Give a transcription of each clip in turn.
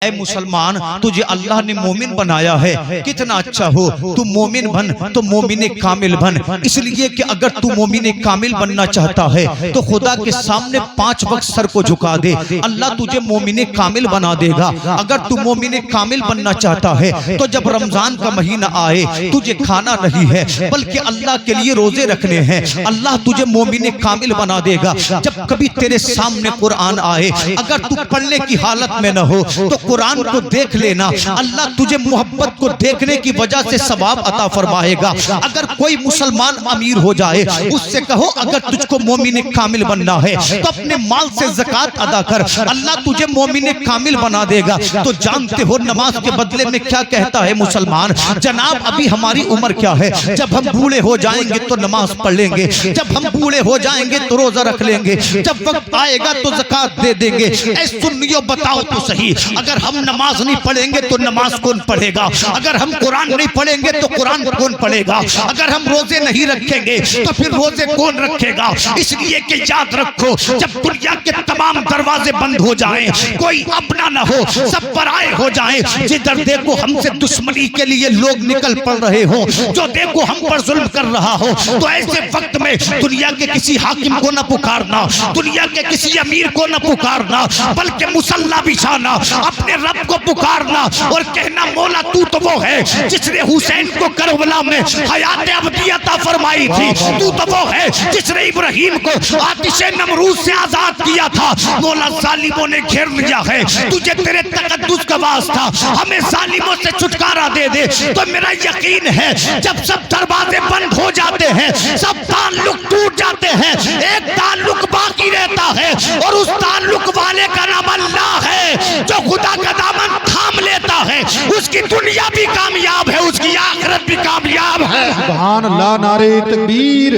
اے مسلمان تجھے اللہ نے مومن بنایا ہے، کتنا اچھا ہو تو مومن بن، تو مومن کامل بن، اس لیے کہ اگر تو مومن کامل بننا چاہتا ہے تو خدا کے سامنے 5 وقت سر کو جھکا دے، اللہ تجھے مومن کامل بنا دے گا۔ اگر تو مومن کامل بننا چاہتا ہے تو جب رمضان کا مہینہ آئے تجھے کھانا نہیں ہے بلکہ اللہ کے لیے روزے رکھنے ہیں، اللہ تجھے مومن کامل بنا دے گا۔ جب کبھی تیرے سامنے قرآن آئے اگر تو پڑھنے کی حالت میں نہ ہو تو قرآن کو دیکھ لینا، اللہ تجھے محبت کو دیکھنے کی وجہ سے ثواب عطا فرمائے گا۔ اگر کوئی مسلمان امیر ہو جائے اس سے کہو اگر تجھ کو مومن کامل بننا ہے تو اپنے مال سے زکوٰۃ ادا کر، اللہ تجھے مومن کامل بنا دے گا۔ تو جانتے ہو نماز کے بدلے میں کیا کہتا ہے مسلمان؟ جناب ابھی ہماری عمر کیا ہے، جب ہم بوڑھے ہو جائیں گے تو نماز پڑھ لیں گے، جب ہم بوڑھے ہو جائیں گے تو روزہ رکھ لیں گے، جب وقت آئے گا تو زکوٰۃ دے دیں گے۔ اے سنیو بتاؤ تو صحیح، اگر ہم نماز نہیں پڑھیں گے تو نماز کون پڑھے گا؟ اگر ہم قرآن نہیں پڑھیں گے تو قرآن کون پڑھے گا؟ اگر ہم روزے نہیں رکھیں گے تو پھر روزے کون رکھے گا؟ اس لیے کہ یاد رکھو جب دنیا کے تمام دروازے بند ہو جائیں، کوئی اپنا نہ ہو، سب پرائے ہو جائیں، جدھر دیکھو ہم سے دشمنی کے لیے لوگ نکل پڑ رہے ہوں، جو دیکھو ہم پر ظلم کر رہا ہو، تو ایسے وقت میں دنیا کے کسی حاکم کو نہ پکارنا، دنیا کے کسی امیر کو نہ پکارنا، بلکہ مسلح بچھانا، اپنے رب کو پکارنا اور کہنا مولا تو تو وہ ہے جس نے حسین کو کربلا میں حیات ابدی عطا فرمائی تھی، تو تو وہ ہے جس نے ابراہیم کو آتش نمرود سے آزاد کیا تھا۔ مولا ظالموں نے گھیر لیا ہے، تجھے تیرے تقدس کا واسطہ ہمیں ظالموں سے چھٹکارا دے دے۔ تو میرا یقین ہے جب سب دروازے بند ہو جاتے ہیں، سب تعلق ٹوٹ جاتے ہیں، ایک تعلق باقی رہتا ہے اور اس تعلق والے کا نام اللہ ہے۔ جو خدا کا دامن تھام لیتا ہے اس کی دنیا بھی کامیاب ہے، اس کی آخرت بھی کامیاب ہے۔ سبحان اللہ، نعرہ تکبیر،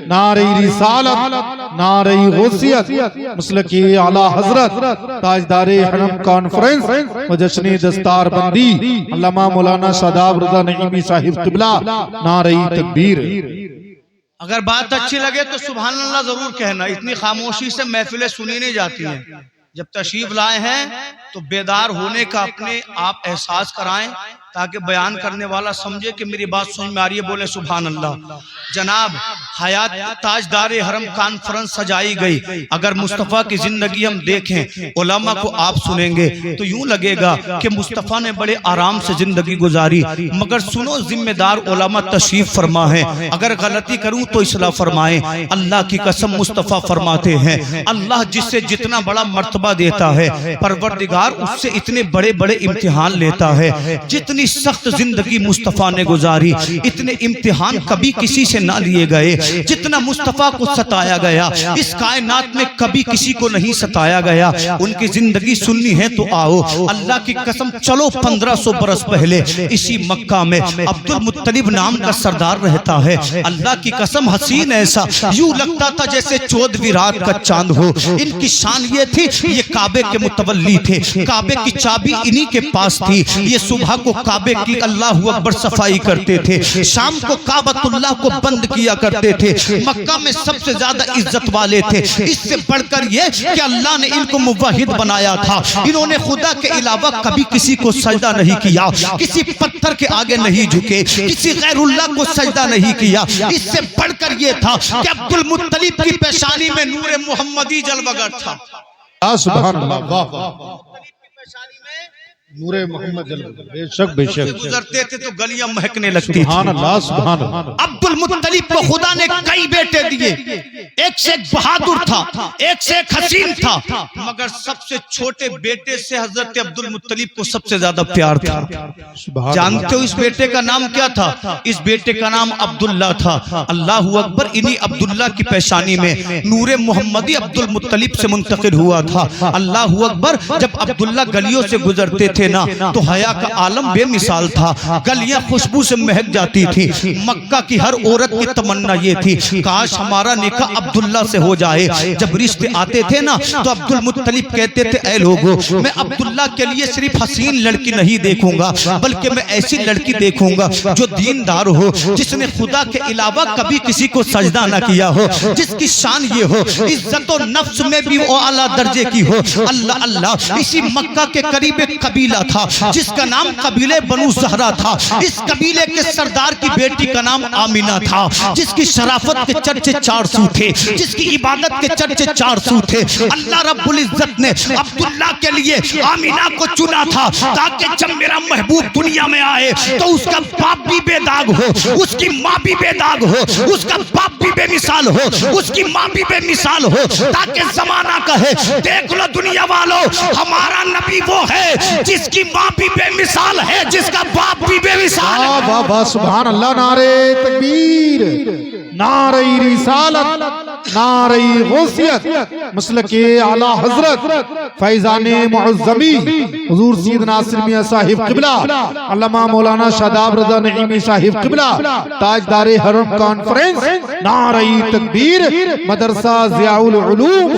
نعرہ رسالت، نعرہ غوثیت، مسلک اعلی حضرت تاجدار حرم کانفرنس و جشن دستار بندی علامہ مولانا شاداب رضا نعیمی صاحب قبلہ، نعرہ تکبیر۔ اگر بات اچھی لگے تو سبحان اللہ ضرور کہنا، اتنی خاموشی سے محفلیں سنی نہیں جاتی ہیں۔ جب تشریف لائے ہیں تو بیدار ہونے کا اپنے آپ احساس کرائیں تاکہ بیان کرنے والا سمجھے کہ میری بات سمجھ میں آ رہی ہے، بولے سبحان اللہ۔ جناب حیات تاجدار حرم کانفرنس سجائی گئی، اگر مصطفیٰ کی زندگی ہم دیکھیں، علماء کو آپ سنیں گے تو یوں لگے گا کہ مصطفیٰ نے بڑے آرام سے زندگی گزاری، مگر سنو ذمہ دار علماء تشریف فرما ہے، اگر غلطی کروں تو اصلاح فرمائیں۔ اللہ کی قسم مصطفیٰ فرماتے ہیں اللہ جس سے جتنا بڑا مرتبہ دیتا ہے پروردگار اس سے اتنے بڑے بڑے امتحان لیتا ہے۔ جتنی سخت زندگی مصطفیٰ نے گزاری اتنے امتحان کبھی کسی سے نہ لیے گئے، جتنا مصطفیٰ کو ستایا گیا اس کائنات میں کبھی کسی کو نہیں ستایا گیا۔ ان کی زندگی سننی ہے تو آؤ، اللہ کی قسم چلو 1500 برس پہلے اسی مکہ میں عبد المطلب نام کا سردار رہتا ہے۔ اللہ کی قسم حسین ایسا، یوں لگتا تھا جیسے 14ویں رات کا چاند ہو۔ ان کی شان یہ تھی یہ کعبے کے متولی تھے، کعبے کی چابی انہی کے پاس تھی، یہ صبح کو کعبے کی اللہ اکبر صفائی کرتے تھے، شام کو کعبۃ اللہ کو بند کیا کرتے تھے، مکہ میں سب سے زیادہ عزت والے تھے۔ اس سے بڑھ کر یہ کہ اللہ نے ان کو موحد بنایا تھا، انہوں نے خدا کے علاوہ کبھی کسی کو سجدہ نہیں کیا، کسی پتھر کے آگے نہیں جھکے، کسی غیر اللہ کو سجدہ نہیں کیا۔ اس سے بڑھ کر یہ تھا کہ عبد المطلب کی پیشانی میں نور محمدی جلوگر تھا۔ سبحان اللہ، واہ واہ، نور محمد جلوہ، بے شک بے شک، گزرتے تھے تو گلیاں مہکنے لگتی تھی۔ سبحان اللہ سبحان اللہ۔ عبد المطلب کو خدا نے کئی بیٹے دیے، ایک سے ایک بہادر تھا، ایک سے ایک حسین تھا، مگر سب سے چھوٹے بیٹے سے حضرت عبد المطلب کو سب سے زیادہ پیار تھا۔ جانتے ہو اس بیٹے کا نام کیا تھا؟ اس بیٹے کا نام عبداللہ تھا۔ اللہ اکبر، انہی عبداللہ کی پیشانی میں نور محمدی عبد المطلب سے منتقل ہوا تھا۔ اللہ اکبر، جب عبداللہ گلیوں سے گزرتے تھے نا تو حیا کا عالم بے مثال تھا، گلیاں خوشبو سے مہک جاتی تھی۔ مکہ کی ہر عورت کی تمنا یہ تھی کاش ہمارا نکاح عبداللہ سے ہو جائے۔ جب رشتے آتے تھے نا تو عبد المطلب کہتے تھے اے لوگو میں عبداللہ کے لیے صرف حسین لڑکی نہیں دیکھوں گا بلکہ میں ایسی لڑکی دیکھوں گا جو دیندار ہو، جس نے خدا کے علاوہ کبھی کسی کو سجدہ نہ کیا ہو، جس کی شان یہ ہو عزت و نفس میں بھی وہ اعلیٰ درجے کی ہو۔ اللہ اللہ، اسی مکہ کے قریب ایک قبیلہ تھا جس کا نام قبیلہ بنو زہرہ تھا. اس قبیلے کے سردار کی بیٹی کا نام آمینہ تھا جس کی شرافت کے چرچے 400 تھے, جس کی عبادت کے چرچے 400 تھے. اللہ رب العزت نے عبداللہ کے لیے آمینہ کو چنا تھا تاکہ جب میرا محبوب دنیا میں آئے تو اس کا باپ بھی بے داغ ہو, اس کی ماں بھی بے داغ ہو, اس کا باپ بھی بے مثال ہو, اس کی ماں بھی بے مثال ہو, تاکہ زمانہ کہے دیکھ لو دنیا والو ہمارا نبی وہ ہے جس کی ماں بھی بے مثال ہے, جس کا باپ بھی بے مثال ہے. واہ واہ سبحان اللہ. نعرہ تکبیر, نعرہ رسالت, نعرہ غوثیت, مسلک اعلی حضرت فیضان معظمی حضور سید ناصر میاں صاحب قبلہ, علامہ مولانا شاداب رضا نعیمی صاحب قبلہ, تاجدار حرم کانفرنس, نعرہ تکبیر, مدرسہ ضیاء العلوم.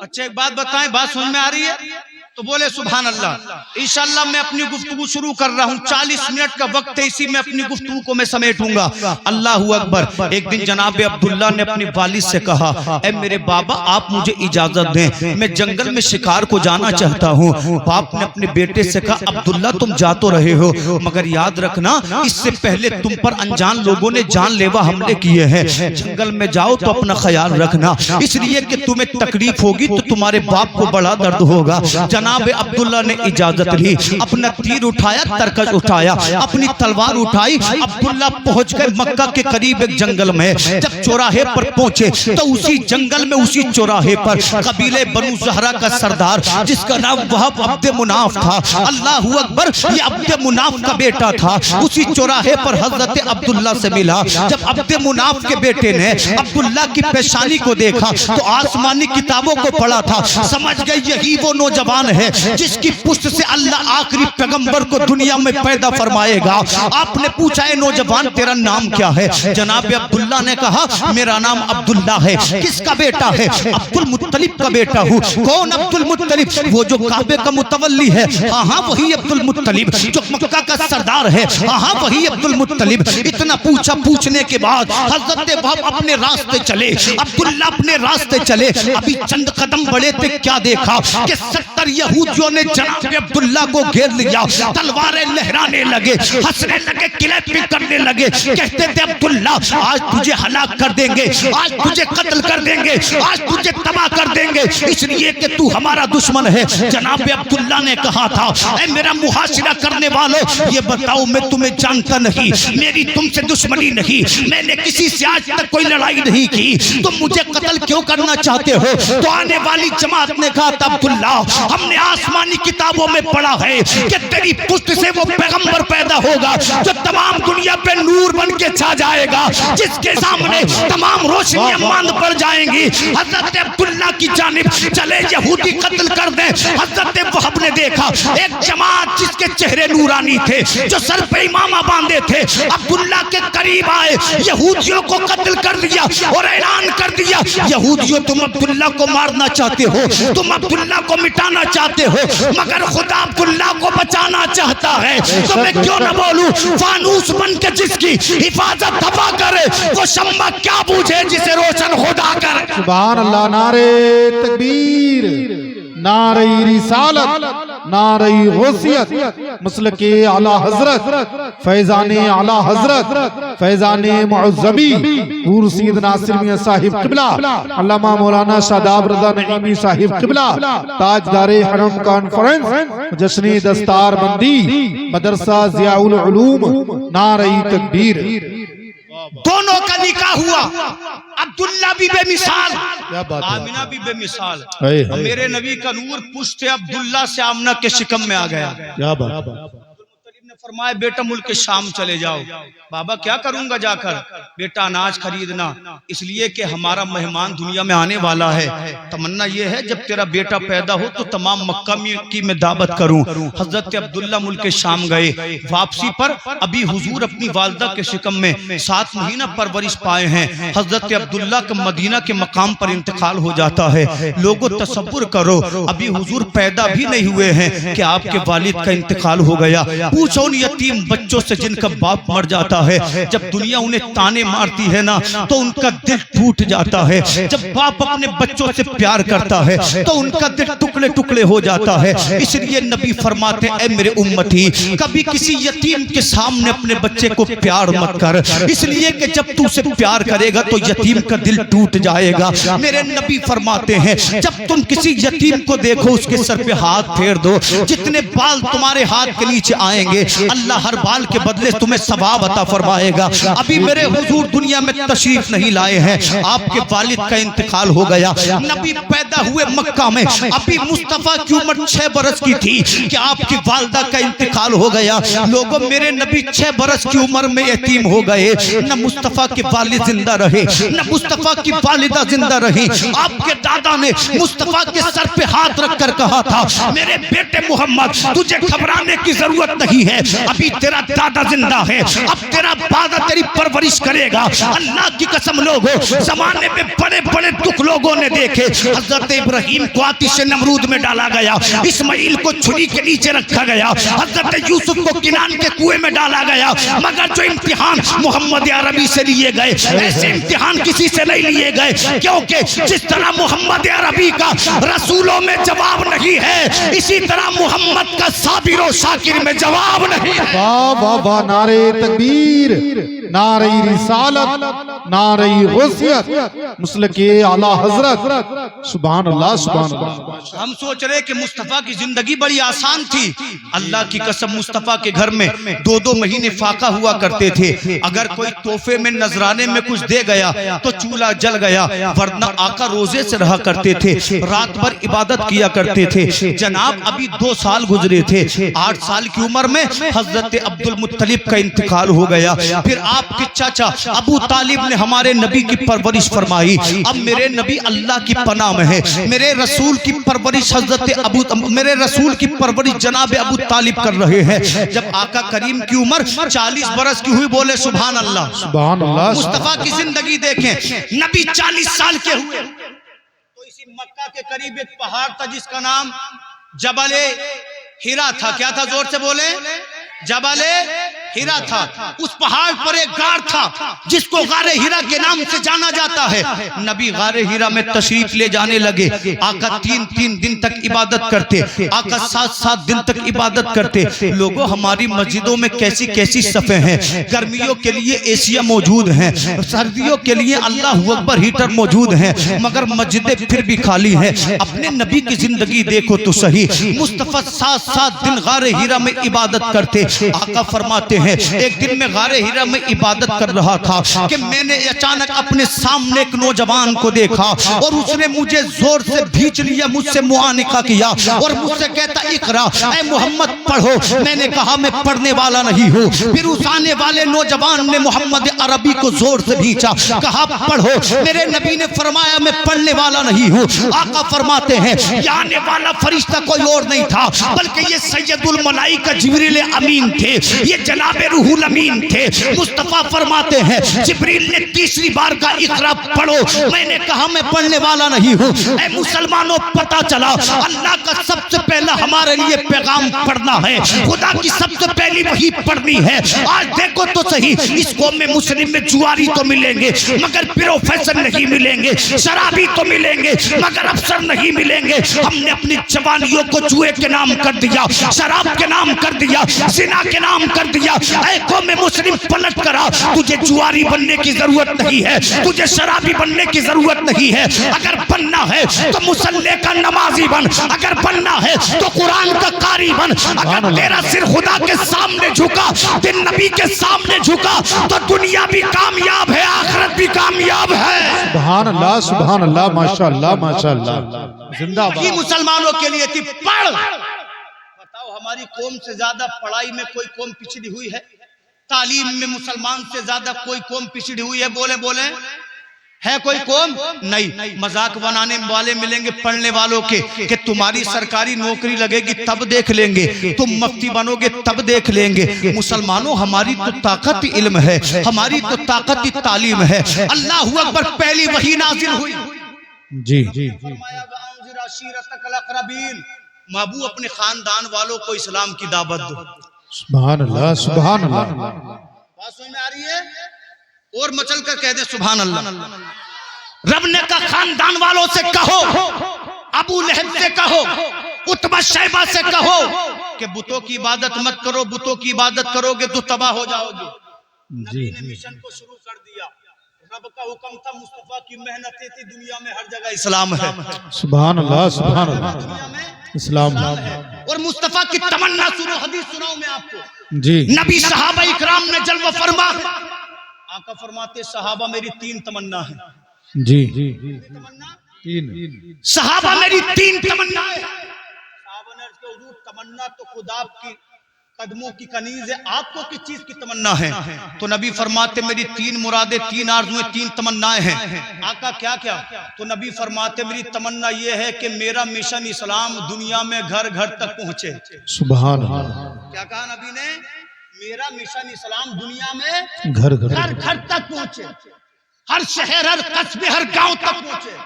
اچھا ایک بات بتائیں, بات سمجھ میں آ رہی ہے تو بولے سبحان اللہ. انشاءاللہ میں اپنی گفتگو شروع کر رہا ہوں, 40 منٹ کا وقت ہے, اسی میں اپنی گفتگو کو میں سمیٹوں گا. اللہ اکبر. ایک دن جناب عبداللہ نے اپنے والد سے کہا اے میرے بابا آپ مجھے اجازت دیں, میں جنگل میں شکار کو جانا چاہتا ہوں. باپ نے اپنے بیٹے سے کہا عبداللہ تم جا تو رہے ہو مگر یاد رکھنا اس سے پہلے تم پر انجان لوگوں نے جان لیوا حملے کیے ہیں, جنگل میں جاؤ تو اپنا خیال رکھنا, اس لیے کہ تمہیں تکلیف ہوگی تو تمہارے باپ کو بڑا درد ہوگا. جناب عبداللہ نے اجازت لی, اپنا تیر اٹھایا, ترکش اٹھایا, اپنی تلوار اٹھائی. عبداللہ پہنچ گئے مکہ کے قریب ایک جنگل میں. جب چوراہے پر پہنچے تو اسی جنگل میں اسی چوراہے پر قبیلے بنو زہرہ کا سردار جس کا نام وہب عبد مناف تھا, اللہ اکبر, یہ عبد مناف کا بیٹا تھا, اسی چوراہے پر حضرت عبداللہ سے ملا. جب عبد مناف کے بیٹے نے عبداللہ کی پیشانی کو دیکھا تو آسمانی کتابوں کو پڑھا تھا, سمجھ گئے یہی وہ نوجوان ہے جس کی پشت سے اللہ آخری پیغمبر کو دنیا میں پیدا فرمائے گا. آپ نے پوچھا اے نوجوان تیرا نام کیا ہے؟ جناب عبداللہ نے کہا میرا نام عبداللہ ہے. کس کا بیٹا ہے؟ عبد المطلب کا بیٹا ہوں. کون عبد المطلب؟ وہ جو کعبے کا متولی ہے, ہاں ہاں وہی عبد المطلب. جو مکہ کا سردار ہے, ہاں ہاں وہی عبد المطلب. اتنا پوچھا, پوچھنے کے بعد حضرت وہب اپنے راستے چلے, عبداللہ اپنے راستے چلے. ابھی چند قدم بڑھے تھے, کیا دیکھا کہ 70 یہودیوں نے جناب عبداللہ کو گھیر لیا, تلواریں لہرانے لگے, ہنسنے لگے, کلیپنگ کرنے لگے, کہتے تھے عبداللہ آج تجھے ہلاک کر دیں گے, آج تجھے قتل کر دیں گے, آج تجھے تباہ کر دیں گے, اس لیے کہ تو ہمارا دشمن ہے. جناب عبداللہ نے کہا تھا اے میرا محاصرہ کرنے والوں یہ بتاؤ میں تمہیں جانتا نہیں, میری تم سے دشمنی نہیں, میں نے کسی سے آج تک کوئی لڑائی نہیں کی, تم مجھے قتل کیوں کرنا چاہتے ہو؟ تو آنے والی جماعت نے کہا تھا عبداللہ ہم نے آسمانی کتابوں میں پڑھا ہے کہ تیری پشت سے وہ پیغمبر پیدا ہوگا جو تمام دنیا پہ نور بن کے چھا جائے گا, جس کے سامنے تمام روشنیاں ماند پڑ جائیں گی. حضرت عبداللہ کی جانب چلے, یہودی قتل کر دیں. حضرت وہب نے دیکھا ایک جماعت جس کے چہرے نورانی تھے, جو سر پہ امامہ باندھے تھے, عبداللہ کے قریب آئے, یہودیوں کو قتل کر دیا اور اعلان کر دیا یہودیوں تم عبداللہ کو مارنا چاہتے ہو, تم عبداللہ کو مٹانا چاہتے ہو, مگر خدا عبداللہ کو بچانا چاہتا ہے. تو میں کیوں نہ بولوں فانوس بن کے جس کی حفاظت ہوا کرے وہ شمع کیا بوجھے جسے روشن خدا کرے. سبحان اللہ. نعرہ تکبیر, نعرہ رسالت, نعرہ غوثیت, مسلک اعلی حضرت فیضان اعلی حضرت فیضان معظمی حضور سید ناصر میاں صاحب قبلہ, علامہ مولانا شاداب رضا نعیمی صاحب قبلہ, تاجدار حرم کانفرنس, جشن دستار بندی, مدرسہ ضیاء العلوم. نعرہ تکبیر. دونوں کا نکاح ہوا, عبداللہ بھی بے مثال, آمینہ بھی بے مثال. میرے نبی کا نور پشت عبداللہ سے آمنہ کے شکم میں آ گیا. فرمایا بیٹا ملک شام چلے جاؤ. بابا کیا کروں گا جا کر؟ بیٹا اناج خریدنا, اس لیے کہ ہمارا مہمان دنیا میں آنے والا ہے. تمنا یہ ہے جب تیرا بیٹا پیدا ہو تو تمام مکہ کی میں دعوت کروں. حضرت عبداللہ ملک شام گئے. واپسی پر ابھی حضور اپنی والدہ کے شکم میں 7 مہینہ پرورش پائے ہیں. حضرت عبداللہ کا مدینہ کے مقام پر انتقال ہو جاتا ہے. لوگوں تصور کرو ابھی حضور پیدا بھی نہیں ہوئے ہیں کہ آپ کے والد کا انتقال ہو گیا. پوچھو ان یتیم بچوں سے جن کا باپ مر جاتا ہے، جب دنیا انہیں تانے مارتی ہے نا تو ان کا دل ٹوٹ جاتا ہے. جب باپ اپنے بچوں سے پیار کرتا ہے تو ان کا دل ٹکڑے ٹکڑے ہو جاتا ہے. اس لیے نبی فرماتے ہیں اے میرے امتی، کبھی کسی یتیم کے سامنے اپنے بچے کو پیار مت کر، اس لیے کہ جب تو اسے پیار کرے گا تو یتیم کا دل ٹوٹ جائے گا. میرے نبی فرماتے ہیں جب تم کسی یتیم کو دیکھو اس کے سر پہ ہاتھ پھیر دو، جتنے بال تمہارے ہاتھ کے نیچے آئیں گے اللہ ہر بال کے بدلے تمہیں ثواب عطا فرمائے گا. ابھی میرے حضور دنیا میں تشریف نہیں لائے ہیں، آپ کے والد کا انتقال ہو گیا. نبی پیدا ہوئے مکہ میں، ابھی مصطفیٰ کی عمر 6 برس کی تھی کہ آپ کی والدہ کا انتقال ہو گیا. لوگوں میرے نبی 6 برس کی عمر میں یتیم ہو گئے. نہ مصطفیٰ کے والد زندہ رہے نہ مصطفیٰ کی والدہ زندہ رہی. آپ کے دادا نے مصطفیٰ کے سر پہ ہاتھ رکھ کر کہا تھا میرے بیٹے محمد تجھے گھبرانے کی ضرورت نہیں ہے، ابھی تیرا دادا زندہ ہے، اب تیرا دادا تیری پرورش کرے گا. اللہ کی قسم لوگوں، زمانے میں بڑے بڑے دکھ لوگوں نے دیکھے. حضرت ابراہیم کو آتش نمرود میں ڈالا گیا، اسماعیل کو چھری کے نیچے رکھا گیا، حضرت یوسف کو کنان کے کنویں میں ڈالا گیا. مگر جو امتحان محمد عربی سے لیے گئے ایسے امتحان کسی سے نہیں لیے گئے، کیونکہ جس طرح محمد عربی کا رسولوں میں جواب نہیں ہے اسی طرح محمد کا صابر و شاکر میں جواب نہیں ہے. واہ واہ واہ، نعرہ تکبیر، نعرہ رسالت، نعرہ غوثیت، مسلک اعلیٰ حضرت. سبحان اللہ سبحان اللہ. ہم سوچ رہے کہ مصطفیٰ کی زندگی بڑی آسان تھی. اللہ کی قسم مصطفیٰ کے گھر میں 2 مہینے فاقہ ہوا کرتے تھے. اگر کوئی تحفے میں نذرانے میں کچھ دے گیا تو چولہا جل گیا، ورنہ آقا روزے سے رہا کرتے تھے، رات بھر عبادت کیا کرتے تھے. جناب ابھی 2 سال گزرے تھے، 8 سال کی عمر میں حضرت عبد المطلب کا انتقال ہو گیا. پھر آپ کے چاچا ابو طالب نے ہمارے نبی کی پرورش فرمائی. اب میرے نبی اللہ کی پناہ میں ہے، میرے رسول کی پرورش میرے رسول کی پرورش جناب ابو طالب کر رہے ہیں. جب آقا کریم کی عمر 40 برس کی ہوئی، بولے سبحان اللہ سبحان اللہ. مصطفیٰ کی زندگی دیکھیں، نبی 40 سال کے ہوئے تو اسی مکہ کے قریب ایک پہاڑ تھا جس کا نام جبل ہیرا تھا. کیا تھا؟ زور سے بولے. جبل ہیرا تھا. اس پہاڑ پر ایک غار تھا جس کو غار ہیرا کے نام سے جانا جاتا ہے. نبی غار ہیرا میں تشریف لے جانے لگے. آقا 3 دن تک عبادت کرتے، آقا 7 دن تک عبادت کرتے. لوگوں ہماری مسجدوں میں کیسی کیسی صفیں ہیں. گرمیوں کے لیے ایسیاں موجود ہیں، سردیوں کے لیے اللہ اکبر ہیٹر موجود ہیں، مگر مسجدیں پھر بھی خالی ہیں. اپنے نبی کی زندگی دیکھو تو صحیح. مصطفیٰ 7 دن غار ہیرا میں عبادت کرتے. آقا فرماتے ہیں ایک دن میں غار ہیرا میں عبادت کر رہا تھا کہ میں نے اچانک اپنے سامنے ایک نوجوان کو دیکھا اور اس نے مجھے زور سے بھینچ لیا، مجھ سے معانقہ کیا اور مجھ سے کہتا اقرا، اے محمد پڑھو. میں نے کہا میں پڑھنے والا نہیں ہوں. پھر اس آنے والے نوجوان نے محمد عربی کو زور سے بھینچا، کہا پڑھو. میرے نبی نے فرمایا میں پڑھنے والا نہیں ہوں. آقا فرماتے ہیں یہ آنے والا فرشتہ کوئی اور نہیں تھا بلکہ یہ سید الملائکہ جبریل امین تھے، یہ جناب روح الامین تھے. مصطفیٰ فرماتے ہیں جبریل نے 3 بار کا اقرا پڑھو. میں نے کہا میں پڑھنے والا نہیں ہوں. اے مسلمانوں پتہ چلا اللہ کا سب سے پہلا ہمارے لیے پیغام پڑھنا ہے، خدا کی سب سے پہلی وحی پڑھنی ہے. آج دیکھو تو صحیح، اس قوم میں مسلم میں جواری تو ملیں گے مگر پروفیسر نہیں ملیں گے، شرابی تو ملیں گے مگر افسر نہیں ملیں گے. ہم نے اپنی جوانیوں کو جوئے کے نام کر دیا، شراب کے نام کر دیا، زنا کے نام کر دیا. اے قوم مسلم پلٹ کرا، تجھے جواری بننے کی ضرورت نہیں ہے، تجھے شرابی بننے کی ضرورت نہیں ہے. اگر بننا ہے تو مصلی کا نمازی بن، اگر بننا ہے تو قرآن کا قاری بن. اگر تیرا سر خدا کے سامنے جھکا، دن نبی کے سامنے جھکا تو دنیا بھی کامیاب ہے، آخرت بھی کامیاب ہے. سبحان اللہ سبحان اللہ، ماشاءاللہ ماشاءاللہ. زندہ باد. یہ مسلمانوں کے لیے تھی پڑھ. بتاؤ ہماری قوم سے زیادہ پڑھائی میں کوئی قوم پچھڑی ہوئی ہے؟ تعلیم میں مسلمان سے زیادہ کوئی قوم پچھڑی ہوئی ہے؟ بولے ہے کوئی قوم؟ نہیں. مذاق بنانے والے ملیں گے پڑھنے والوں کے کہ تمہاری سرکاری نوکری لگے گی تب دیکھ لیں گے، تم مفتی بنو گے تب دیکھ لیں گے. مسلمانوں ہماری تو طاقت علم ہے، ہماری تو طاقت تعلیم ہے. اللہ اکبر. پہلی وحی نازل ہوئی جی فرمایا وَأَنذِرْ عَشِيرَتَكَ الْأَقْرَبِينَ، محبوب اپنے خاندان والوں کو اسلام کی دعوت دو. سبحان اللہ سبحان اللہ. بات سمجھ میں آ رہی ہے؟ اور مچل کر کہہ دے سبحان اللہ. رب نے کہا خاندان والوں سے کہو، ابو لہب سے کہو، عتبہ شیبہ سے کہو کہ بتوں کی عبادت مت کرو، بتوں کی عبادت کرو گے تو تباہ ہو جاؤ گے. نبی نے مشن کو شروع کر دیا. رب کا حکم تھا، مصطفیٰ کی محنتیں تھی، دنیا میں ہر جگہ اسلام ہے. سبحان اللہ سبحان اللہ. دنیا میں اسلام ہے. اور مصطفیٰ کی تمنا سنو، حدیث سناؤں میں آپ کو. جی. نبی صحابہ اکرام نے جلوہ فرما، آقا فرماتے صحابہ میری 3 تمنا ہے. جی. تین صحابہ میری 3 تمنا ہے. صحابہ نے عرض کیا حضور تمنا تو خدا کی قدموں کی کنیز ہے، آپ کو کس چیز کی تمنا ہے؟ تو نبی فرماتے میری 3 مرادیں، 3 آرزویں، 3 تمنائیں ہیں. آقا کیا کیا؟ تو نبی فرماتے میری تمنا یہ ہے کہ میرا مشن اسلام دنیا میں گھر گھر تک پہنچے. سبحان اللہ. کیا کہا نبی نے؟ میرا مشن اسلام دنیا میں گھر گھر گھر تک پہنچے، ہر شہر، ہر قصبے، ہر گاؤں تک پہنچے.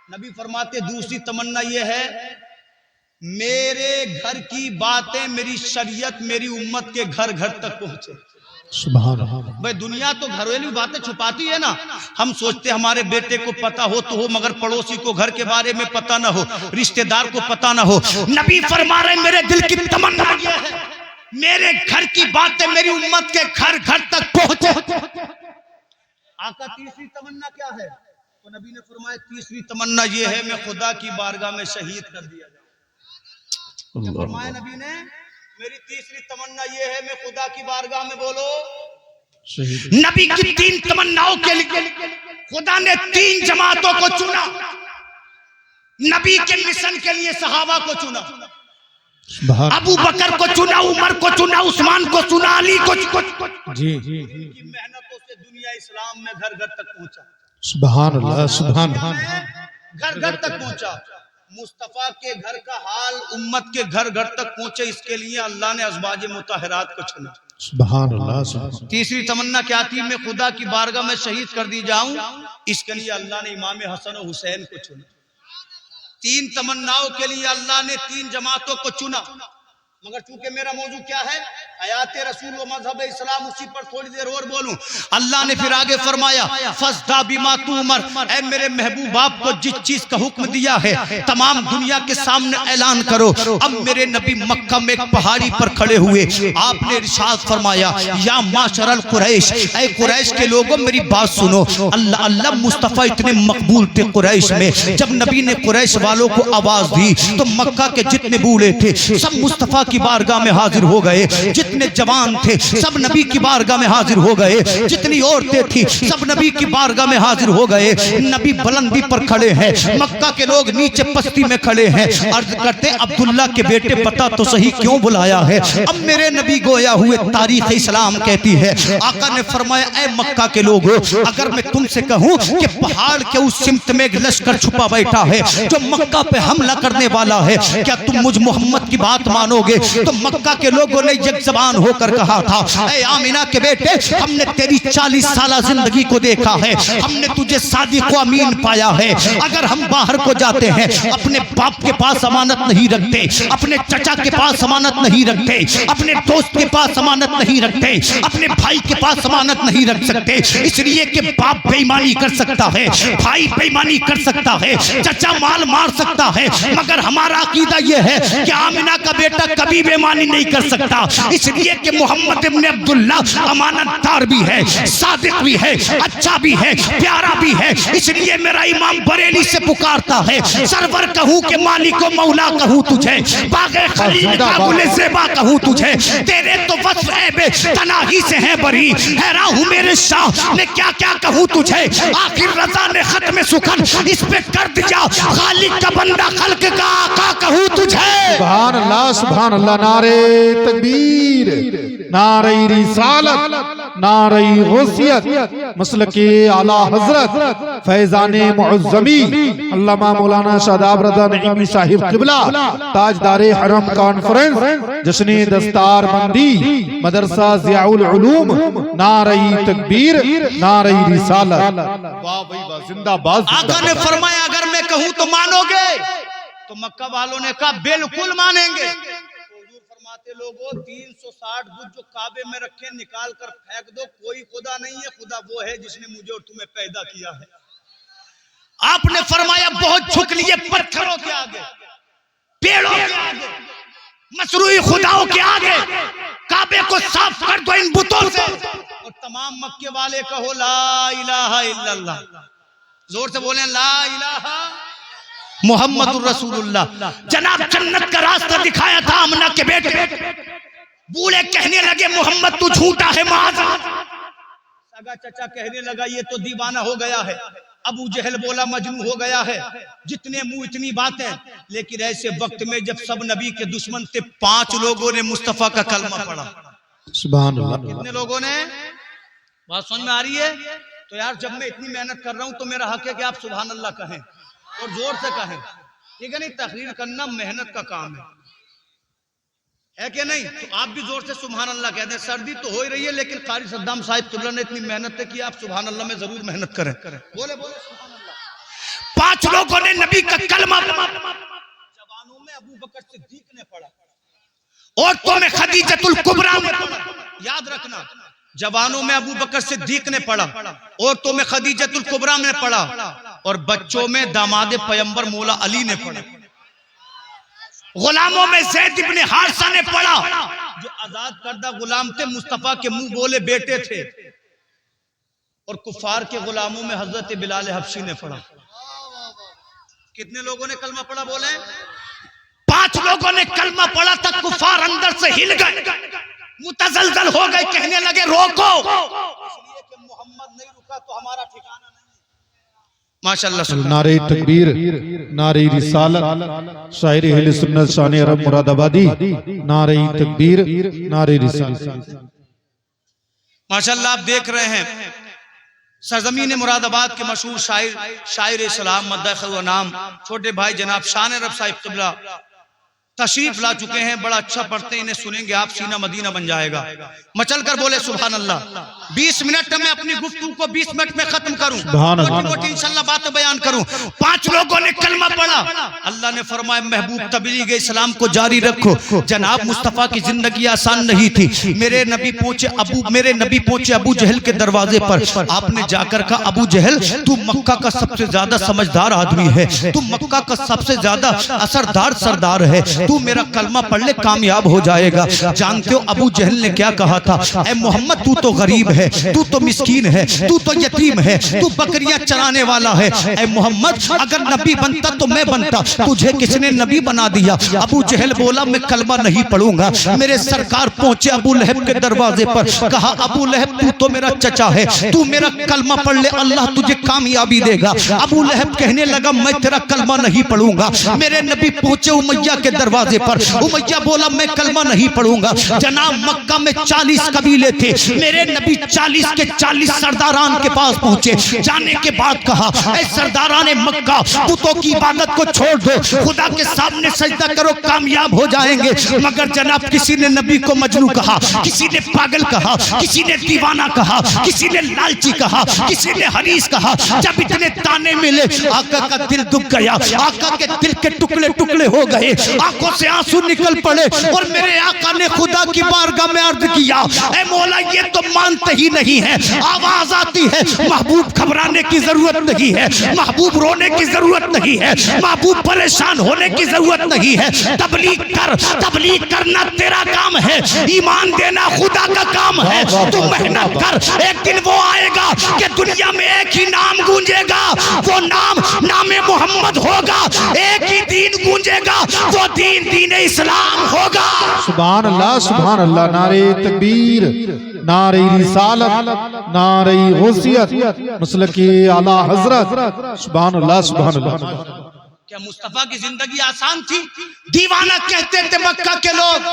نبی فرماتے دوسری تمنا یہ ہے میرے گھر کی باتیں، میری شریعت میری امت کے گھر گھر تک پہنچے. سبحان اللہ. بھئی دنیا تو گھریلو باتیں چھپاتی ہے نا. ہم سوچتے ہمارے بیٹے کو پتا ہو تو ہو، مگر پڑوسی کو گھر کے بارے میں پتا نہ ہو، رشتہ دار کو پتا نہ ہو. نبی فرما رہے میرے دل کی تمنا یہ ہے میرے گھر کی باتیں میری امت کے گھر گھر تک پہنچے. آقا تیسری تمنا کیا ہے؟ تو نبی نے فرمایا تیسری تمنا یہ ہے میں خدا کی بارگاہ میں شہید کر دیا جاؤں. فرمایا نبی نے میری تیسری تمنا یہ ہے میں خدا کی بارگاہ میں بولو شہید. نبی کی 3 تمناؤں کے لیے خدا نے 3 جماعتوں کو چنا. نبی کے مشن کے لیے صحابہ کو چنا، ابو بکر کو چنا، عمر کو چنا، عثمان کو چنا، علی کو چنا. جی. کی محنتوں سے دنیا اسلام میں گھر گھر تک پہنچا. سبحان اللہ سبحان اللہ. گھر گھر تک پہنچا. مصطفیٰ کے گھر کا حال امت کے گھر گھر تک پہنچے، اس کے لیے اللہ نے ازواج مطہرات کو چنا. سبحان اللہ سبحان اللہ. تیسری تمنا کیا تھی؟ میں خدا کی بارگاہ میں شہید کر دی جاؤں. اس کے لیے اللہ نے امام حسن و حسین کو چنا. 3 تمناؤں کے لیے اللہ نے 3 جماعتوں کو چنا. مگر چونکہ میرا موضوع کیا ہے؟ حیات رسول و مذہب اسلام، اسی پر تھوڑی دیر اور بولوں. اللہ نے پھر آگے فرمایا فَاسْدَعْ بِمَا تُؤْمَرْ، اے میرے محبوب آپ کو جس چیز کا حکم دیا ہے تمام دنیا کے سامنے اعلان کرو. اب میرے نبی مکہ میں ایک پہاڑی پر کھڑے ہوئے، آپ نے ارشاد فرمایا یا معاشر القریش، اے قریش کے لوگوں میری بات سنو. اللہ اللہ مصطفیٰ اتنے مقبول تھے قریش میں. جب نبی نے قریش والوں کو آواز دی تو مکہ کے جتنے بوڑھے تھے سب مصطفیٰ کی بارگاہ میں حاضر ہو گئے، جتنے جوان تھے سب نبی کی بارگاہ میں حاضر ہو گئے، جتنی عورتیں تھی سب نبی کی بارگاہ میں حاضر ہو گئے. نبی بلندی پر کھڑے ہیں، مکہ کے لوگ نیچے پستی میں کھڑے ہیں. عرض کرتے عبداللہ کے بیٹے بتا تو صحیح کیوں بلایا ہے؟ اب میرے نبی گویا ہوئے تاریخ اسلام کہتی ہے. آقا نے فرمایا اے مکہ کے لوگوں، اگر میں تم سے کہوں کہ پہاڑ کے اس سمت میں ایک لشکر چھپا بیٹھا ہے جو مکہ پہ حملہ کرنے والا ہے، کیا تم مجھ محمد کی بات مانو گے؟ تو مکہ کے لوگوں نے یک زبان ہو کر کہا تھا اے آمینہ کے بیٹے، ہم نے تیری 40 سالہ زندگی کو دیکھا ہے، ہم نے تجھے صادق و امین پایا ہے. اگر ہم باہر کو جاتے ہیں اپنے باپ کے پاس امانت نہیں رکھتے، اپنے چچا کے پاس امانت نہیں رکھتے، اپنے دوست کے پاس امانت نہیں رکھتے، اپنے بھائی کے پاس امانت نہیں رکھ سکتے. اس لیے کہ باپ بے ایمانی کر سکتا ہے، بھائی بے ایمانی کر سکتا ہے، چچا مال مار سکتا ہے، مگر ہمارا عقیدہ یہ ہے کہ آمینہ کا بیٹا کبھی بے ایمانی نہیں کر سکتا. اس لیے کہ محمد ابن عبداللہ امانت دار بھی ہے، صادق بھی ہے، اچھا بھی ہے، پیارا بھی ہے. اس لیے میرا امام بریلی سے پکارتا ہے سرور کہوں کہ مالک و مولا کہوں تجھے، باغ خلیل کا گل زیبا کہوں تجھے، تیرے تو وصف عیب تناہی سے ہیں بری. حیران ہوں میرے شاہ میں کیا کیا کہوں تجھے. آخر رضا نے ختم سخن اس پہ کر دیا، خالق کا بندہ خلق کا آقا کہوں تجھے. سبحان اللہ سبحان اللہ. نعرہ تکبیر، نعرہ رسالت، نعرہ غوثیت، مسلک اعلی حضرت فیضان معظمی علامہ مولانا شاداب رضا نعیمی صاحب قبلہ تاجدار حرم کانفرنس جشن دستار بندی مدرسہ ضیاء العلوم. نعرہ تکبیر، نعرہ رسالت. واہ بھائی واہ، زندہ باد. آقا نے فرمایا اگر میں کہوں تو مانو گے؟ تو مکہ والوں نے کہا بالکل مانیں گے. کہتے لوگوں 360 بت جو کعبے میں رکھے نکال کر پھینک دو، کوئی خدا نہیں ہے، خدا وہ ہے جس نے مجھے اور تمہیں پیدا کیا ہے۔ آپ نے فرمایا بہت جھک لیے پتھروں کے آگے، پیڑوں کے آگے، مصنوعی خداؤں کے آگے، کعبے کو صاف کر دو ان بتوں سے، اور تمام مکے والے کہو لا الہ الا اللہ، زور سے بولیں لا الہ محمد الرسول اللہ۔ جناب جنت کا راستہ دکھایا تھا آمنہ کے بیٹے، بوڑھے کہنے لگے محمد تو جھوٹا ہے معاذ اللہ، سگا چچا کہنے لگا یہ تو دیوانہ ہو گیا ہے، ابو جہل بولا مجنون ہو گیا ہے، جتنے منہ اتنی باتیں۔ لیکن ایسے وقت میں جب سب نبی کے دشمن تھے، 5 لوگوں نے مصطفیٰ کا کلمہ پڑھا۔ سبحان اللہ۔ کتنے لوگوں نے؟ بات سمجھ میں آ رہی ہے؟ تو یار جب میں اتنی محنت کر رہا ہوں تو میرا حق ہے کہ آپ سبحان اللہ کہیں اور زور سے کہیں، ٹھیک ہے؟ نہیں، تقریر کرنا محنت کا کام ہے کہ نہیں؟ تو آپ بھی زور سے سبحان اللہ کہتے ہیں۔ سردی تو ہو ہی رہی ہے لیکن قاری صدام صاحب قبلہ نے اتنی محنت کی، آپ سبحان اللہ میں ضرور محنت کریں۔ بولے بولے سبحان اللہ۔ 5 لوگوں نے نبی کا کلمہ جوانوں میں ابو بکر صدیق نے پڑھا، عورتوں میں خدیجۃ الکبریٰ نے پڑھا۔ یاد رکھنا، جوانوں میں ابو بکر صدیق نے پڑھا، عورتوں میں خدیجۃ الکبریٰ نے پڑھا، اور بچوں میں داماد پیغمبر مولا علی نے پڑھا، غلاموں میں زید ابن حارثہ نے پڑھا، جو آزاد کردہ غلام تھے، مصطفیٰ کے منہ بولے بیٹے تھے، اور کفار کے غلاموں میں حضرت بلال حبشی نے پڑھا۔ کتنے لوگوں نے کلمہ پڑھا بولے؟ 5 لوگوں نے کلمہ پڑھا تھا، کفار اندر سے ہل گئے، متزلزل ہو گئے، کہنے لگے روکو، اس لیے کہ محمد نہیں رکا تو ہمارا ٹھکانہ نہیں۔ ماشاءاللہ نعرہ تکبیر، نعرہ رسالت، شاعر اہل سنت شان عرب مراد آبادی، نعرہ تکبیر، نعرہ رسالت۔ ماشاءاللہ آپ دیکھ رہے ہیں سرزمین مراد آباد کے مشہور شاعر اسلام مداح و نام چھوٹے بھائی جناب شان عرب صاحب قبلہ تشریف لا چکے ہیں، بڑا اچھا پڑھتے ہیں، انہیں سنیں گے آپ سینہ مدینہ بن جائے گا۔ مچل کر بولے سبحان اللہ۔ 20 منٹ میں اپنی گفتگو کو 20 منٹ میں ختم کروں، موٹی انشاءاللہ باتیں بیان کروں۔ 5 لوگوں نے کلمہ پڑھا، اللہ نے فرمایا محبوب تبلیغ اسلام کو جاری رکھو۔ جناب مصطفیٰ کی زندگی آسان نہیں تھی، میرے نبی پہنچے ابو جہل کے دروازے پر، آپ نے جا کر کہا ابو جہل تو مکہ کا سب سے زیادہ سمجھدار آدمی ہے، تو مکہ کا سب سے زیادہ اثردار سردار ہے، تو میرا کلمہ پڑھ لے کامیاب ہو جائے گا۔ جانتے ہو ابو جہل نے کیا کہا تھا؟ اے محمد تو تو غریب ہے، تو تو مسکین ہے، تو تو یتیم ہے، تو بکریاں چرانے والا ہے، اے محمد اگر نبی بنتا تو میں بنتا، تجھے کس نے نبی بنا دیا؟ ابو جہل بولا میں کلمہ نہیں پڑھوں گا۔ میرے سرکار پہنچے ابو لہب کے دروازے پر، کہا ابو لہب تو تو میرا چچا ہے، تو میرا کلمہ پڑھ لے اللہ تجھے کامیابی دے گا۔ ابو لہب کہنے لگا میں تیرا کلمہ نہیں پڑھوں گا۔ میرے نبی پہنچے امیہ کے دروازے پر، امیہ بولا میں کلمہ نہیں پڑھوں گا۔ جناب مکہ میں 40 قبیلے تھے، میرے نبی 40 کے 40 سرداران کے پاس پہنچے، جانے کے بعد کہا اے سرداران مکہ بتوں کی عبادت کو چھوڑ دو، خدا کے سامنے سجدہ کرو کامیاب ہو جائیں گے۔ مگر جناب کسی نے نبی کو مجنون کہا، کسی نے پاگل کہا، کسی نے دیوانہ کہا، کسی نے لالچی کہا، کسی نے حریص کہا۔ جب اتنے تانے ملے آقا کا دل دکھ گیا، آقا کے دل کے ٹکڑے ٹکڑے ہو گئے، آنکھوں سے آنسو نکل پڑے، اور میرے آقا نے خدا کی بارگاہ میں عرض کیا اے مولا یہ تو مانتے ہی نہیں ہے۔ آواز آتی ہے محبوب گھبرانے کی ضرورت نہیں ہے، محبوب رونے کی ضرورت نہیں ہے، محبوب پریشان ہونے کی ضرورت نہیں ہے۔ تبلیغ کر، تبلیغ کرنا تیرا کام ہے، ایمان دینا خدا کا کام ہے۔ تو محنت کر، ایک دن وہ آئے گا کہ دنیا میں ایک ہی نام گونجے گا، وہ نام نام محمد ہوگا، ایک ہی دین گونجے گا، وہ دین دین اسلام ہوگا۔ سبحان اللہ، سبحان اللہ، نعرہ تکبیر، نعرہ رسالت، نعرہ غوثیت، مسلک اعلی حضرت، سبحان اللہ، سبحان اللہ۔ کیا مصطفیٰ کی زندگی آسان تھی؟ دیوانہ کہتے تھے مکہ کے لوگ،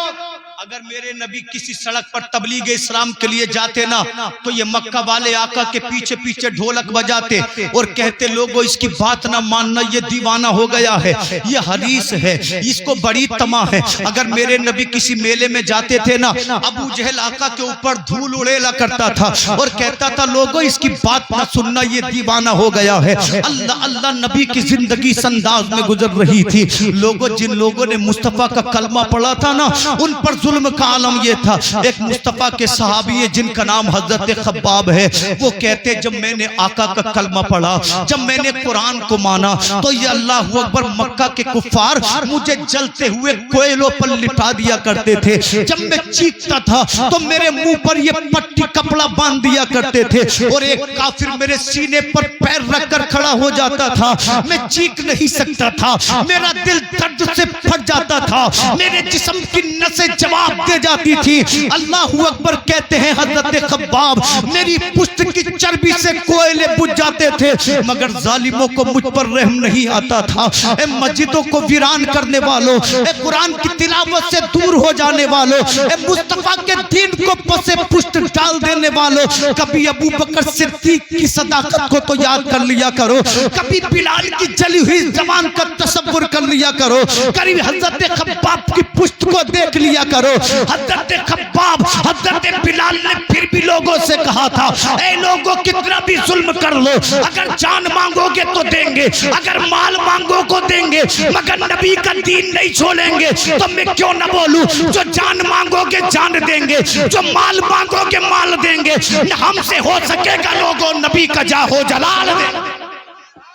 اگر میرے نبی کسی سڑک پر تبلیغ اسلام کے لیے جاتے نا تو یہ مکہ والے آقا کے پیچھے پیچھے ڈھولک بجاتے اور کہتے لوگوں اس کی بات نہ ماننا، یہ دیوانہ ہو گیا ہے، یہ حریص ہے، اس کو بڑی طمع ہے۔ اگر میرے نبی کسی میلے میں جاتے تھے نا، ابو جہل آقا کے اوپر دھول اڑیلا کرتا تھا اور کہتا تھا لوگوں اس کی بات نہ سننا، یہ دیوانہ ہو گیا ہے۔ اللہ اللہ نبی کی زندگی اس انداز میں گزر رہی تھی۔ لوگوں جن لوگوں نے مصطفیٰ کا کلمہ پڑھا تھا نا، ان پر ظلم ظلم کا عالم یہ تھا. ایک مصطفیٰ کے صحابی ہے جن کا نام حضرت خباب ہے. وہ کہتے جب میں نے آقا کا کلمہ پڑھا, جب میں نے قرآن کو مانا, تو یہ اللہ اکبر مکہ کے کفار مجھے جلتے ہوئے کوئلوں پر لٹا دیا کرتے تھے. جب میں چیختا تھا تو میرے منہ پر یہ پٹی کپڑا باندھ دیا کرتے تھے, اور ایک کافر میرے سینے پر پیر رکھ کر کھڑا ہو جاتا تھا. میں چیخ نہیں سکتا تھا, میرا دل درد سے پھٹ جاتا تھا, میرے جسم کی نسیں جواب دے جاتی تھی. اللہ اکبر کہتے ہیں حضرت خباب میری پشت کی چربی سے کوئلے بجھ جاتے تھے, مگر ظالموں کو مجھ پر رحم نہیں آتا تھا. اے مسجدوں کو ویران کرنے والوں, اے قرآن کی تلاوت سے دور ہو جانے والوں, اے مصطفیٰ کے دین کو پس پشت ڈال دینے والوں, کبھی ابو بکر صدیق کی صداقت کو تو یاد کر لیا کرو, کبھی بلال کی جلی ہوئی زبان کا تصور کر لیا کرو, کبھی حضرت خباب کی پشت کو دیکھ لیا کرو. حضرت خباب حضرت بلال نے پھر بھی لوگوں سے کہا تھا اے لوگوں کتنا بھی ظلم کر لو, اگر جان مانگو گے تو دیں گے, اگر مال مانگو کو دیں گے, مگر نبی کا دین نہیں چھوڑیں گے. تو میں کیوں نہ بولوں, جو جان مانگو گے جان دیں گے, جو مال مانگو گے مال دیں گے. نہ ہم سے ہو سکے گا لوگوں نبی کا جاہو جلال دیں.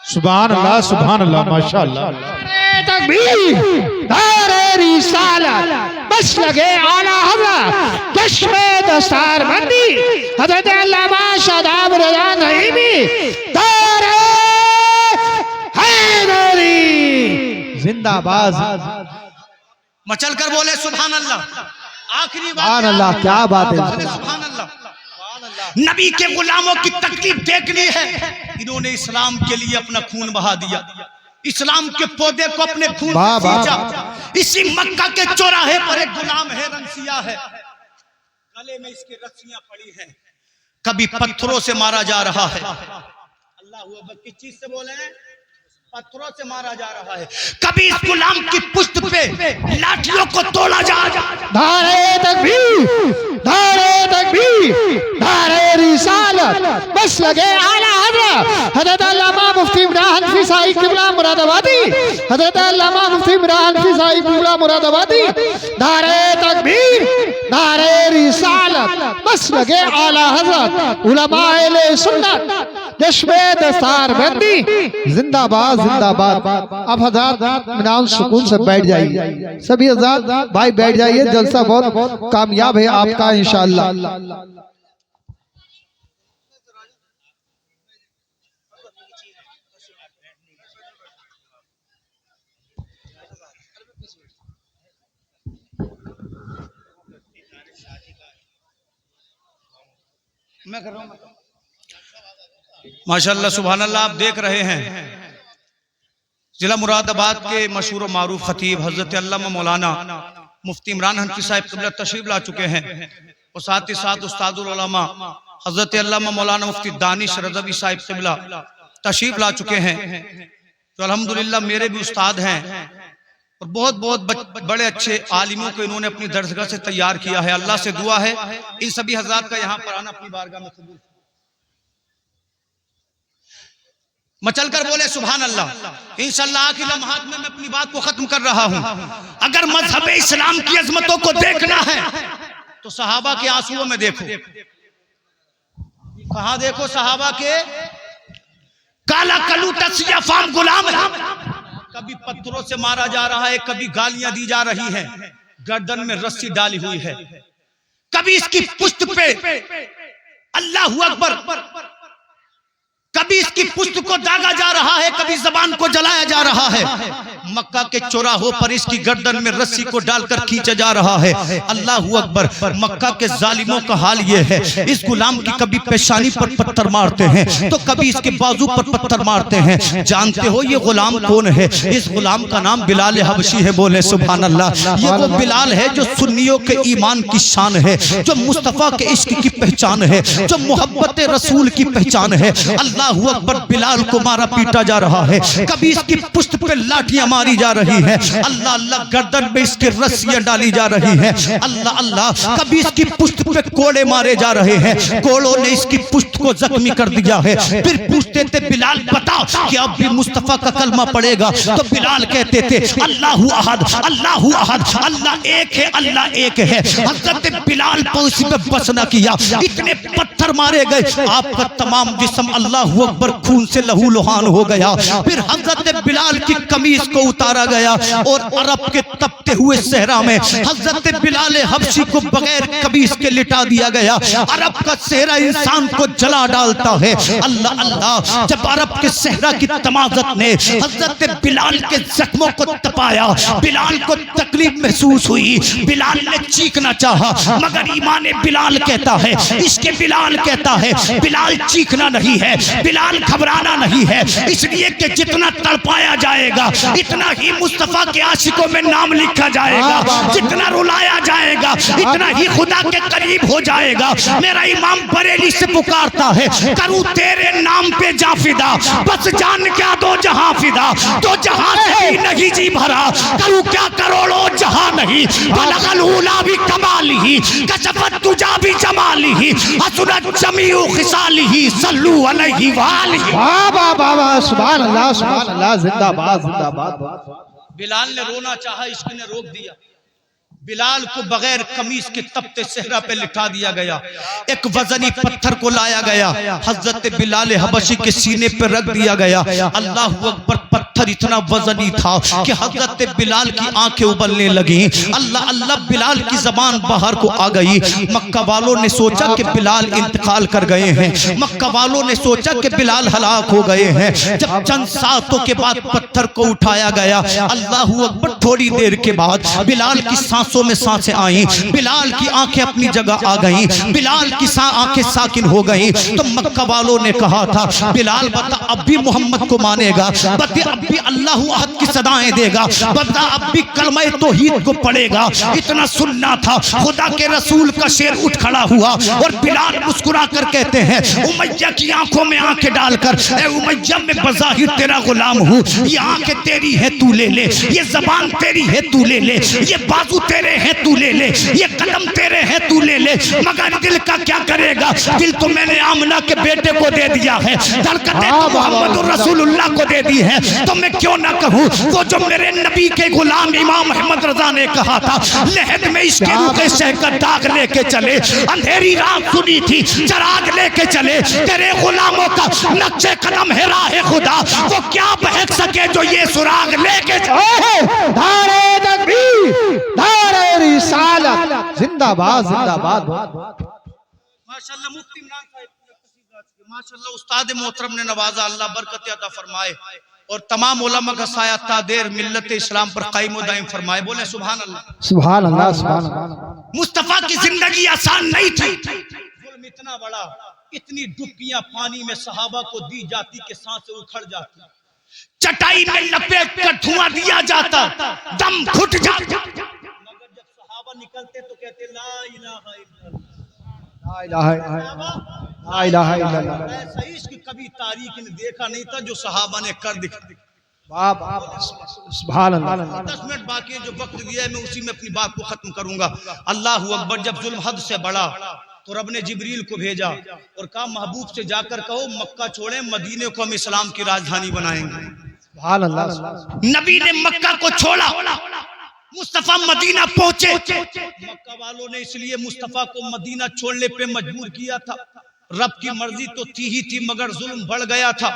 سبحان اللہ ماشاءاللہ. تکبیر, نعرہ رسالت, بس لگے اعلیٰ حضرت, کشف دستار بندی حضرت علامہ شاداب رضا نعیمی, نعرہ حیدری زندہ باد. مچل کر بولے سبحان اللہ. آخری بات سبحان اللہ, کیا بات ہے. سبحان اللہ. نبی کے غلاموں کی تکلیف دیکھ لی ہے, انہوں نے اسلام کے لیے اپنا خون بہا دیا, اسلام کے پودے کو اپنے خون سے سینچا. اسی مکہ کے چوراہے پر ایک غلام ہے, رنگ سیاہ ہے, گلے میں اس کے رسیاں پڑی ہیں, کبھی پتھروں سے مارا جا رہا ہے. اللہ اکبر, کس چیز سے بولے ہیں؟ پتھروں سے مارا جا رہا ہے. کبھی اس غلام کی پشت پہ لاٹھیوں کو توڑا جا رہا ہے. نعرہ تکبیر, نعرہ تکبیر, نعرہ رسالت, بس لگے اعلیٰ حضرت حضرت علامہ مفتی عمران حنفی صاحب قبلہ مراد آبادی, حضرت علامہ مفتی عمران حنفی صاحب قبلہ مراد آبادی. نعرہ تکبیر, نعرہ رسالت, بس لگے اعلیٰ حضرت علماء اہل سنت, جشن دستار بندی زندہ باد زندہ باد. اب حضرات اطمینان سکون سے بیٹھ جائیے, سبھی حضرات بھائی بیٹھ جائیے, جلسہ بہت کامیاب ہے آپ کا انشاءاللہ. میں کر رہا ہوں. ماشاءاللہ سبحان اللہ. آپ دیکھ رہے ہیں ضلع مراد آباد کے مشہور و معروف خطیب حضرت علامہ مولانا مفتی عمران حنفی صاحب قبلہ تشریف لا چکے ہیں, اور ساتھ ہی ساتھ استاد العلماء حضرت علامہ مولانا مفتی دانش رضوی صاحب قبلہ تشریف لا چکے ہیں, جو الحمدللہ میرے بھی استاد ہیں, اور بہت بہت بڑے اچھے عالموں کو انہوں نے اپنی درسگاہ سے تیار کیا ہے. اللہ سے دعا ہے ان سبھی حضرات کا یہاں پر آنا اپنی بارگاہ میں قبول. مچل کر بولے سبحان اللہ. انشاءاللہ آخری لمحات میں اپنی بات کو ختم کر رہا ہوں. اگر مذہب اسلام کی عظمتوں کو دیکھنا ہے تو صحابہ کے آنسوؤں میں دیکھو. کہاں دیکھو صحابہ کے؟ کالا کلوٹا سیاہ فام غلام ہے, کبھی پتھروں سے مارا جا رہا ہے, کبھی گالیاں دی جا رہی ہیں, گردن میں رسی ڈالی ہوئی ہے, کبھی اس کی پشت پہ اللہ اکبر, کبھی اس کی پشت کو داغا جا رہا ہے, کبھی زبان کو جلایا جا رہا ہے. مکہ کے چوراہوں پر اس کی گردن میں رسی کو ڈال کر کھینچا جا رہا ہے. اللہ اکبر. مکہ کے ظالموں کا حال یہ ہے, اس غلام کی کبھی پیشانی پر پتھر مارتے ہیں تو کبھی اس کے بازو پر پتھر مارتے ہیں. جانتے ہو یہ غلام کون ہے؟ اس غلام کا نام بلال حبشی ہے. بولے سبحان اللہ. یہ وہ بلال ہے جو سنیوں کے ایمان کی شان ہے, جو مصطفیٰ کے عشق کی پہچان ہے, جو محبت رسول کی پہچان ہے. اللہ اکبر. بلال کو مارا پیٹا جا رہا ہے, کبھی اس کی پشت پہ لاٹھیاں ماری جا رہی ہیں، اللہ اللہ گردن میں اس کی رسیاں ڈالی جا رہی ہیں، اللہ اللہ کبھی اس کی پشت پہ کوڑے مارے جا رہے ہیں، کوڑوں نے اس کی پشت کو زخمی کر دیا ہے۔ پھر پوچھتے تھے بلال بتا کہ اب بھی مصطفیٰ کا کلمہ پڑے گا؟ تو بلال کہتے تھے اللہ احد اللہ احد، اللہ ایک ہے، اللہ ایک ہے۔ حضرت بلال کو اسی پہ بس نہ کیا، اتنے پتھر مارے گئے، آپ کا تمام جسم اللہ اکبر خون سے لہو لہان ہو گیا۔ پھر حضرت بلال کی قمیص کو اتارا گیا اور عرب کے تپتے ہوئے صحرا میں حضرت بلال حبشی کو بغیر قمیص کے لٹا دیا گیا۔ عرب کا صحرا انسان کو جلا ڈالتا ہے، اللہ اللہ۔ جب عرب کے صحرا کی تمازت نے حضرت بلال کے زخموں کو تپایا، بلال کو تکلیف محسوس ہوئی، بلال نے چیخنا چاہا، مگر ایمان بلال کہتا ہے، عشق بلال کہتا ہے بلال چیخنا نہیں ہے، بلال گھبرانا نہیں ہے، اس لیے کہ جتنا تڑپایا جائے گا اتنا ہی مصطفیٰ کے عاشقوں میں نام لکھا جائے گا، جتنا رلایا جائے گا اتنا ہی خدا کے قریب ہو جائے گا۔ میرا امام بریلی سے پکارتا ہے، کروں تیرے نام پہ جا فدا، بس جان کیا دو جہاں فدا، تو جہاں سے بھی نہیں جی بھرا، کروں کیا کروڑوں جہاں نہیں، بلغ الاولیٰ بھی کمالہ، کشفت تجا بھی جمالہ، حسنت جمیع خصالہ، صلو علیہ وآلہ۔ واہ واہ واہ واہ، سبحان اللہ سبحان اللہ، زندہ باد زندہ باد۔ بلال نے رونا چاہا، عشق نے روک دیا۔ بلال کو بغیر قمیص کے تپتے صحرا پہ لٹا دیا گیا، ایک وزنی پتھر کو لایا گیا، حضرت بلال حبشی کے سینے پہ رکھ دیا گیا۔ اللہ اکبر، پتھر اتنا وزنی تھا کہ حضرت بلال کی آنکھیں ابلنے لگیں، اللہ اللہ، بلال کی زبان باہر کو آ گئی۔ مکہ والوں نے سوچا کہ بلال انتقال کر گئے ہیں، مکہ والوں نے سوچا کہ بلال ہلاک ہو گئے ہیں۔ جب چند ساتوں کے بعد پتھر کو اٹھایا گیا، اللہ اکبر، تھوڑی دیر کے بعد بلال کی سانسوں میں سانسیں آئیں، بلال کی آنکھیں اپنی جگہ آ گئیں، بلال کی آنکھیں ساکن ہو گئیں۔ تو مکہ والوں نے کہا تھا بلال بتا اب بھی محمد کو مانے گا، بتا اب بھی اللہ احد کی صدائیں دے گا، بتا اب بھی کلمہ توحید کو پڑھے گا۔ اتنا سننا تھا، خدا کے رسول کا شیر اٹھ کھڑا ہوا اور بلال مسکرا کر کہتے ہیں امیہ کی آنکھوں میں آنکھیں ڈال کر، اے امیہ میں بظاہر تیرا غلام ہوں، یہ آنکھیں تیری ہے تو لے لے، یہ زبان تیری ہے تو لے لے، یہ بازو تیرے ہیں تو لے لے، یہ قدم تیرے ہیں تو لے لے، مگر دل کا کیا کرے گا؟ دل تو میں نے آمنہ کے بیٹے کو دے دیا ہے، دھڑکنیں تو محمد رسول اللہ کو دے دی ہے، تو میں کیوں نہ کہوں وہ جو میرے نبی کے غلام امام احمد رضا نے کہا تھا، لہد میں اس کے روح شہ کا داغ لے کے چلے، اندھیری رات سنی تھی چراغ لے کے چلے، تیرے غلاموں کا نقش قدم ہے راہ خدا، وہ کیا بہک سکے جو یہ سراغ لے کے چلے۔ نعرہ تکبیر، نعرہ رسالت، زندہ باد زندہ باد۔ ماشاءاللہ مفتی عمران صاحب، ماشاءاللہ استاد محترم نے نوازا، اللہ برکت عطا فرمائے اور تمام علماء کا سایہ تا دیر ملت اسلام پر قائم و دائم فرمائے، بولے سبحان اللہ سبحان اللہ سبحان اللہ۔ مصطفیٰ کی زندگی آسان نہیں تھی، ظلم اتنا بڑا، اتنی ڈبکیاں پانی میں صحابہ کو دی جاتی کہ سانسیں اکھڑ جاتی، چٹائی میں لپیٹ کر دھواں دیا جاتا، دم گھٹ جاتا، مگر جب صحابہ نکلتے تو کہتے لا الہ الا اللہ، لا الہ الا اللہ۔ ایسا عشق کبھی تاریخ نے دیکھا نہیں تھا جو صحابہ نے کر دکھا۔ سبحان اللہ۔ 10 منٹ باقی ہے جو وقت دیا ہے، میں اسی میں اپنی بات کو ختم کروں گا۔ اللہ اکبر، جب ظلم حد سے بڑا تو رب نے جبریل کو بھیجا اور کہا محبوب سے جا کر کہو مکہ چھوڑیں، مدینے کو ہم اسلام کی راجدھانی بنائیں گے۔ سبحان اللہ۔ نبی نے مکہ کو چھوڑا، مصطفیٰ مدینہ پہنچے، مکہ والوں نے اس لیے مصطفیٰ کو مدینہ چھوڑنے پہ مجبور کیا تھا، رب کی مرضی تو تھی ہی تھی مگر ظلم بڑھ گیا تھا۔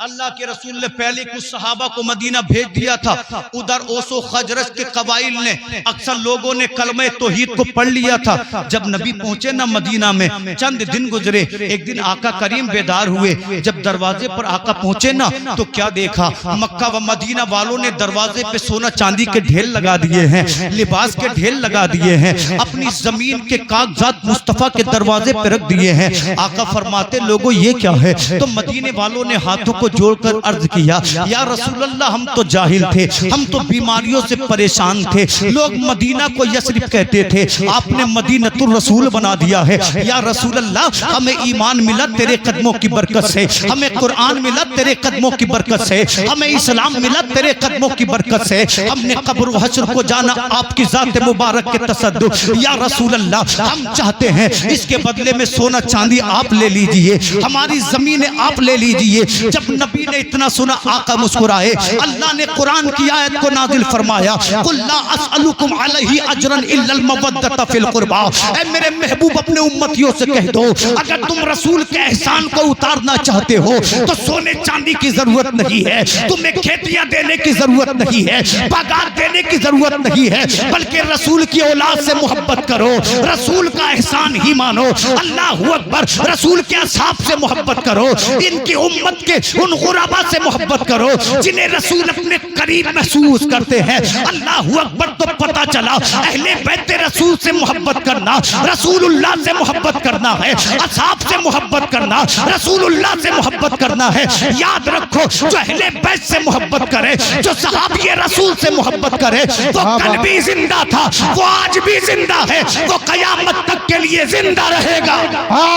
اللہ کے رسول نے پہلے کچھ صحابہ کو مدینہ بھیج دیا تھا، ادھر اوس و خزرج کے قبائل نے اکثر لوگوں نے کلمہ توحید کو پڑھ لیا تھا۔ جب نبی پہنچے نا مدینہ میں، چند دن گزرے، ایک دن آقا کریم بیدار ہوئے، جب دروازے پر آقا پہنچے نا تو کیا دیکھا، مکہ و مدینہ والوں نے دروازے پہ سونا چاندی کے ڈھیر لگا دیے ہیں، لباس کے ڈھیر لگا دیے ہیں، اپنی زمین کے کاغذات مصطفیٰ کے دروازے پہ رکھ دیے ہیں۔ آقا آقا فرماتے لوگوں یہ کیا ہے؟ تو مدینے والوں نے ہاتھوں کو جوڑ کر عرض کیا یا رسول اللہ ہم تو جاہل تھے، ہم تو بیماریوں سے پریشان تھے، لوگ مدینہ کو یثرب کہتے تھے، آپ نے مدینۃ الرسول بنا دیا ہے۔ یا رسول اللہ ہمیں ایمان ملا تیرے قدموں کی برکت سے، ہمیں قرآن ملا تیرے قدموں کی برکت سے، ہمیں اسلام ملا تیرے قدموں کی برکت سے، ہم نے قبر و حشر کو جانا آپ کی ذات مبارک کے تصدق۔ یا رسول اللہ ہم چاہتے ہیں اس کے بدلے میں سونا چاندی آپ لے لیجئے، ہماری زمینیں آپ لے لیجئے۔ جب نبی نے اتنا سنا آقا مسکرائے، اللہ نے قرآن کی آیت کو نازل فرمایا قُلْ لَا أَسْأَلُكُمْ عَلَيْهِ أَجْرًا إِلَّا الْمَوَدَّةَ فِي الْقُرْبَى۔ اے میرے محبوب اپنے امتیوں سے کہہ دو اگر تم رسول کے احسان کو اتارنا چاہتے ہو تو سونے چاندی کی ضرورت نہیں ہے، تمہیں کھیتیاں دینے کی ضرورت نہیں ہے، باغات دینے کی ضرورت نہیں ہے، بلکہ رسول کی اولاد سے محبت کرو، رسول کا احسان ہی مانو۔ اللہ اکبر، رسول کے اصحاب سے محبت کرو، ان کی امت کے ان غربا سے محبت کرو جنہیں رسول اپنے قریب محسوس کرتے ہیں۔ اللہ اکبر، تو پتہ چلا اہل بیت رسول سے محبت کرنا رسول اللہ سے محبت کرنا ہے، اصحاب سے محبت کرنا رسول اللہ سے محبت کرنا ہے۔ یاد رکھو جو اہل بیت سے محبت کرے، جو صحابی رسول سے محبت کرے، وہ کل بھی زندہ تھا، وہ آج بھی زندہ ہے، وہ قیامت تک کے لیے زندہ رہے گا۔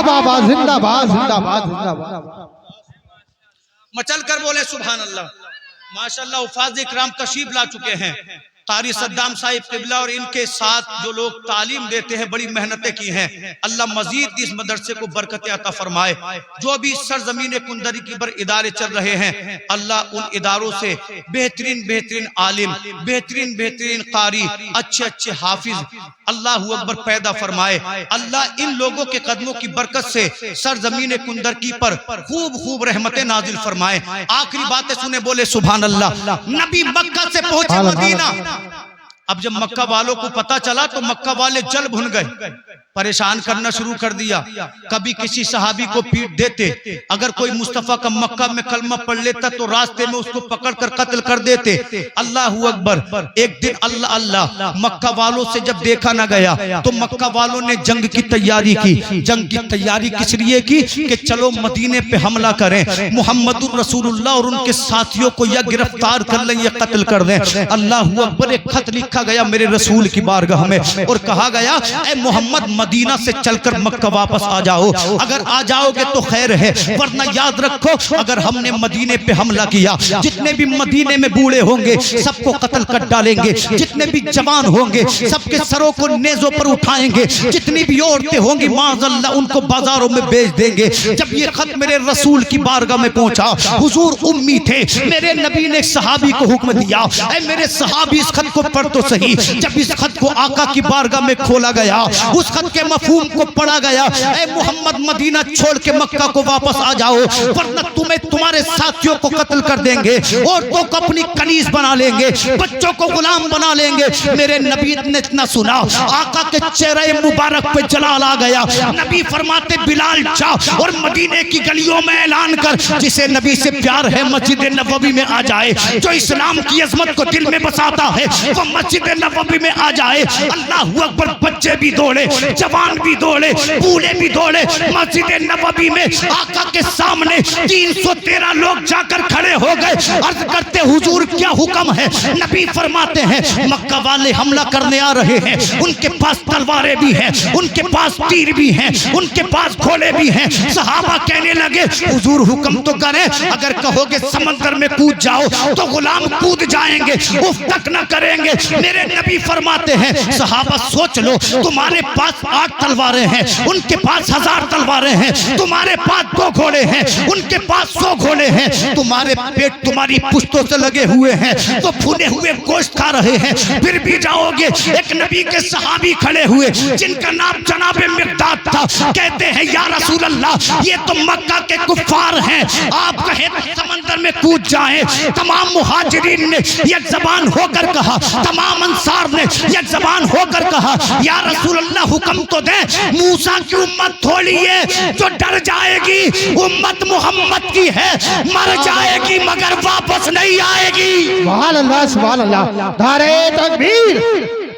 بابا زندہ باد زندہ باد زندہ باد۔ مچل کر بولے سبحان اللہ۔ ماشاءاللہ حفاظ اکرام تشریف لا چکے ہیں، قاری صدام صاحب قبلہ اور ان کے ساتھ جو لوگ تعلیم دیتے ہیں بڑی محنتیں کی ہیں، اللہ مزید اس مدرسے کو برکت عطا فرمائے۔ جو بھی سرزمین کندری کی بر ادارے چل رہے ہیں، اللہ ان اداروں سے بہترین بہترین عالم، بہترین بہترین قاری، اچھے اچھے حافظ اللہ اکبر پیدا فرمائے۔ اللہ ان لوگوں کے قدموں کی برکت سے سرزمین کندر کی پر خوب خوب رحمتیں نازل فرمائے۔ آخری باتیں سنے بولے سبحان اللہ۔ نبی مکہ سے پہنچے مدینہ، اب جب مکہ والوں کو پتا چلا تو مکہ والے جل بھن گئے، پریشان کرنا شروع کر دیا۔ کبھی کسی صحابی کو پیٹ دیتے، اگر کوئی مصطفیٰ کا مکہ میں کلمہ پڑھ لیتا تو راستے میں اس کو پکڑ کر قتل کر دیتے۔ اللہ اکبر، ایک دن اللہ مکہ والوں سے جب دیکھا نہ گیا تو مکہ والوں نے جنگ کی تیاری کی۔ جنگ کی تیاری کس لیے کی کہ چلو مدینے پہ حملہ کریں، محمد الرسول اللہ اور ان کے ساتھیوں کو یا گرفتار کر لیں یا قتل کر دیں۔ اللہ اکبر، ایک خط لکھا گیا میرے رسول کی بارگاہ میں اور کہا گیا اے محمد مدینہ سے چل کر مکہ واپس آ جاؤ، اگر آ جاؤ گے تو خیر ہے، ورنہ یاد رکھو اگر ہم نے مدینے پہ حملہ کیا جتنے بھی مدینے میں بوڑھے ہوں گے سب کو قتل کر ڈالیں گے، جتنے بھی جوان ہوں گے سب کے سروں کو نیزوں پر اٹھائیں گے، جتنی بھی عورتیں ہوں گی معاذ اللہ ان کو بازاروں میں بیچ دیں گے۔ جب یہ خط میرے رسول کی بارگاہ میں پہنچا، حضور امی تھے، میرے نبی نے صحابی کو حکم دیا اے میرے صحابی اس خط کو پڑھ تو صحیح۔ جب اس خط کو آقا کی بارگاہ میں کھولا گیا، اس خط کے مفہوم کو پڑھا گیا اے محمد مدینہ چھوڑ کے مکہ کو واپس آ جاؤ ورنہ تمہیں تمہارے ساتھیوں کو قتل کر دیں گے، عورتوں کو اپنی کنیز بنا لیں گے، بچوں کو غلام بنا لیں گے۔ میرے نبی نے اتنا سنا آقا کے چہرے مبارک پہ جلال آ گیا۔ نبی فرماتے بلال جا اور مدینے کی گلیوں میں اعلان کر جسے نبی سے پیار ہے مسجد نبوی میں آ جائے، جو اسلام کی عظمت کو دل میں بساتا ہے وہ مسجد نبوی میں آ جائے۔ اللہ اکبر، بچے بھی دوڑے، جوان بھی دوڑے، بوڑھے بھی دوڑے۔ مسجد نبوی میں آقا کے سامنے 313 لوگ جا کر کھڑے ہو گئے، عرض کرتے حضور کیا حکم ہے؟ نبی فرماتے ہیں مکہ والے حملہ کرنے آ رہے ہیں، ان کے پاس تلواریں بھی ہیں، ان کے پاس تیر بھی ہیں، ان کے پاس گھوڑے بھی ہیں۔ صحابہ کہنے لگے حضور حکم تو کریں، اگر کہو گے سمندر میں کود جاؤ تو غلام کود جائیں گے، اف تک نہ کریں گے۔ میرے نبی فرماتے ہیں صحابہ سوچ لو، تمہارے پاس 8 تلواریں ہیں، ان کے پاس 1000 تلواریں ہیں، تمہارے پاس 2 گھوڑے ہیں، ان کے پاس 100 گھوڑے ہیں، تمہارے پیٹ تمہاری پشتوں سے لگے ہوئے ہیں تو بھنے ہوئے گوشت کھا رہے ہیں، پھر بھی جاؤ گے؟ ایک نبی کے صحابی کھڑے ہوئے جن کا نام جناب مقداد تھا، کہتے ہیں یا رسول اللہ یہ تو مکہ کے کفار ہیں، آپ کہیں سمندر میں کود جائیں۔ تمام مہاجرین نے یک زبان ہو کر کہا، تمام انصار نے یک زبان ہو کر کہا یا رسول اللہ حکم تو دیں، موسیٰ کی امت تھوڑی ہے جو ڈر جائے گی، امت محمد کی ہے، مر جائے گی مگر واپس نہیں آئے گی۔ سبحان اللہ سبحان اللہ، نعرہ تکبیر،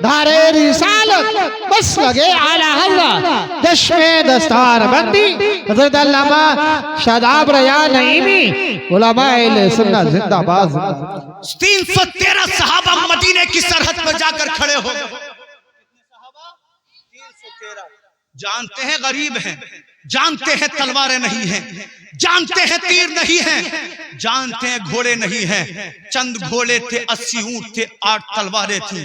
نعرہ رسالت، بس لگے اعلی حضرت، چشم دستار بندی حضرت علامہ شاداب ریا نعیمی علماء اہل سنت زندہ باد 313 صحابہ مدینے کی سرحد پر جا کر کھڑے ہو گئے. جانتے ہیں غریب ہیں, جانتے ہیں تلواریں نہیں ہیں, جانتے ہیں تیر نہیں ہیں, جانتے ہیں گھوڑے نہیں ہیں, چند گھوڑے تھے, 80 اونٹ تھے, 8 تلواریں تھیں.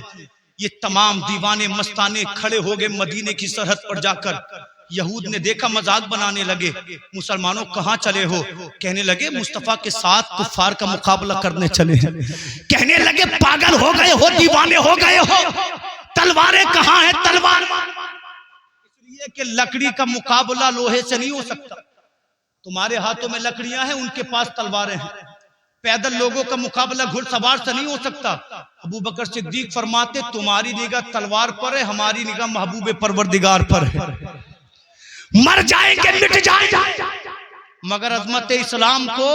یہ تمام دیوانے مستانے کھڑے ہو گئے مدینے کی سرحد پر جا کر. یہود نے دیکھا, مذاق بنانے لگے, مسلمانوں کہاں چلے ہو؟ کہنے لگے مصطفیٰ کے ساتھ کفار کا مقابلہ کرنے چلے ہیں. کہنے لگے پاگل ہو گئے ہو, دیوانے ہو گئے ہو, تلواریں کہاں ہیں تلوار؟ اس لیے کہ لکڑی کا مقابلہ لوہے سے نہیں ہو سکتا. تمہارے ہاتھوں میں لکڑیاں ہیں, ان کے پاس تلواریں ہیں. پیدل لوگوں کا مقابلہ گھڑ سوار سے نہیں ہو سکتا. ابو بکر صدیق فرماتے تمہاری نگاہ تلوار پر ہے, ہماری نگاہ محبوب پروردگار پر ہے. مر جائیں گے, مٹ جائیں گے, مگر عظمت اسلام کو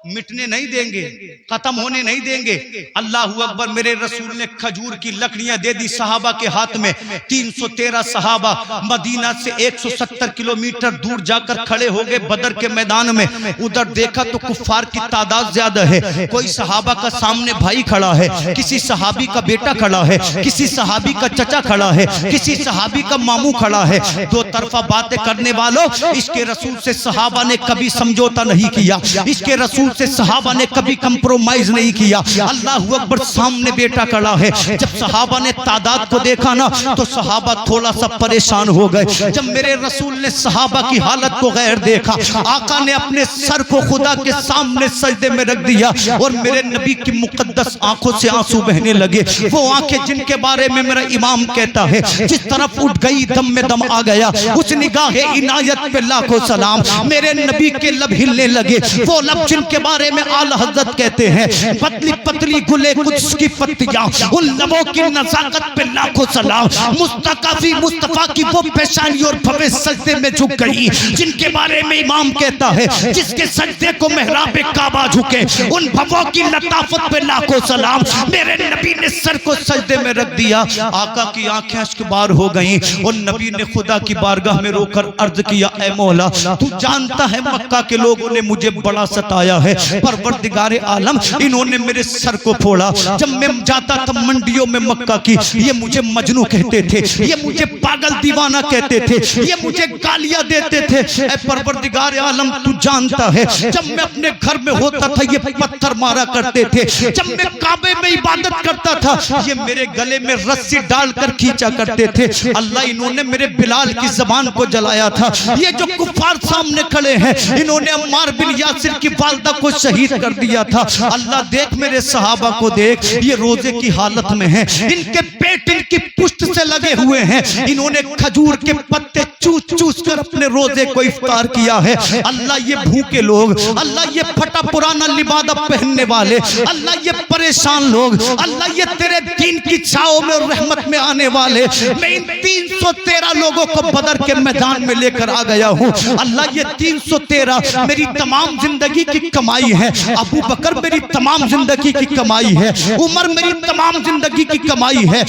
مٹنے نہیں دیں گے, ختم ہونے نہیں دیں گے. اللہ اکبر. میرے رسول نے کھجور کی لکڑیاں دے دی صحابہ کے ہاتھ میں. 313 صحابہ مدینہ سے 170 کلومیٹر دور جا کر کھڑے ہو گئے بدر کے میدان میں. ادھر دیکھا تو کفار کی تعداد زیادہ ہے. کوئی صحابہ کا سامنے بھائی کھڑا ہے, کسی صحابی کا بیٹا کھڑا ہے, کسی صحابی کا چچا کھڑا ہے, کسی صحابی کا ماموں کھڑا ہے. دو طرفہ باتیں کرنے والوں, اس کے رسول سے صحابہ نے کبھی سمجھوتا نہیں کیا, اس کے رسول سے صحابہ نے کبھی کمپرومائز نہیں کیا. اللہ اکبر. سامنے بیٹا کھڑا ہے. جب صحابہ نے تعداد کو دیکھا نا تو صحابہ تھوڑا سا پریشان ہو گئے. جب میرے رسول نے صحابہ کی حالت کو غیر دیکھا, آقا نے اپنے سر کو خدا کے سامنے سجدے میں رکھ دیا اور میرے نبی کی مقدس آنکھوں سے آنسو بہنے لگے. وہ آنکھیں جن کے بارے میں میرا امام کہتا ہے جس طرف اٹھ گئی دم میں دم آ گیا, اس نگاہ عنایت پہ لاکھوں سلام. میرے نبی کے لب ہلنے لگے, وہ لب جن کے بارے میں اعلی حضرت کہتے ہیں پتلی پتلی گلے قدس کی پتیاں, ان لبوں کی نزاکت پہ لاکھوں سلام. مصطفیٰ کی وہ پیشانی اور بھویں سجدے میں جھک گئی جن کے بارے میں امام کہتا ہے جس کے سجدے کو محراب کعبہ جھکے, ان بھووں کی لطافت پہ لاکھوں سلام. میرے نبی نے سر کو سجدے میں رکھ دیا. آقا کی آنکھیں اشک بار ہو گئیں اور نبی نے خدا کی بارگاہ میں رو کر عرض کیا, اے مولا تو جانتا ہے مکہ کے لوگوں نے مجھے بڑا ستایا ہے, پروردگار عالم انہوں نے میرے سر کو پھوڑا. جب میں جاتا تھا منڈیوں میں مکہ کی, یہ مجھے مجنوں کہتے تھے, یہ مجھے پاگل دیوانہ کہتے تھے, یہ مجھے گالیاں دیتے تھے. اے پروردگار عالم تو جانتا ہے جب میں اپنے گھر میں ہوتا تھا یہ پتھر مارا کرتے تھے, جب میں کعبے میں عبادت کرتا تھا یہ میرے گلے میں رسی ڈال کر کھینچا کرتے تھے. اللہ انہوں نے میرے بلال کی زبان کو جلایا تھا. یہ جو کفار سامنے کھڑے ہیں انہوں نے عمار بن یاسر کی والدہ کو شہید کر دیا تھا. اللہ دیکھ میرے صحابہ کو دیکھ, یہ روزے کی حالت میں ہیں, ان کے پیٹ ان کی پشت سے لگے ہوئے ہیں, انہوں نے کھجور کے پتے چوس چوس کر اپنے روزے کو افطار کیا ہے. اللہ یہ بھوکے لوگ, اللہ یہ پھٹا پرانا لبادہ پہننے والے, اللہ یہ پریشان لوگ, اللہ یہ تیرے دین کی چھاؤں میں اور رحمت میں آنے والے, میں ان 313 لوگوں کو بدر کے میدان میں لے کر آ گیا ہوں. اللہ یہ 313 میری تمام زندگی کی کمائی ہے. ابو بکر میری تمام زندگی کی کمائی ہے, عمر میری تمام زندگی کی کمائی ہے,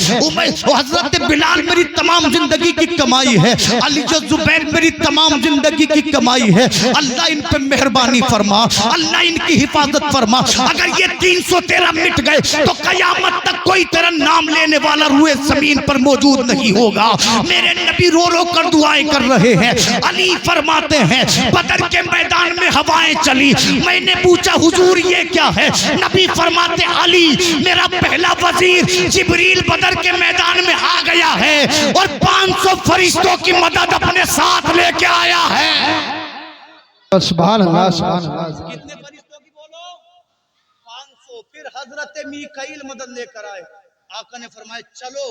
حضرت بلال میری تمام زندگی کی کمائی ہے, علی جو زبیر میری تمام زندگی کی کمائی ہے. اللہ ان پہ مہربانی فرما, اللہ ان کی حفاظت فرما. اگر یہ 313 مٹ گئے تو قیامت تک کوئی تیرا نام لینے والا روئے زمین پر موجود نہیں ہوگا. میرے نبی رو رو کر دعائیں کر رہے ہیں. علی فرماتے ہیں بدر کے میدان میں ہوائیں چلی, میں نے پوچھا حضور یہ کیا ہے؟ نبی فرماتے علی میرا پہلا وزیر جبریل بدر کے میدان میں آ گیا ہے اور 500 فرشتوں کی مدد اپنے ساتھ لے کے آیا ہے. سبحان اللہ, سبحان اللہ. کتنے فرشتوں کی بولو؟ 500. پھر حضرت میکائیل مدد لے کر آئے. آقا نے فرمایا چلو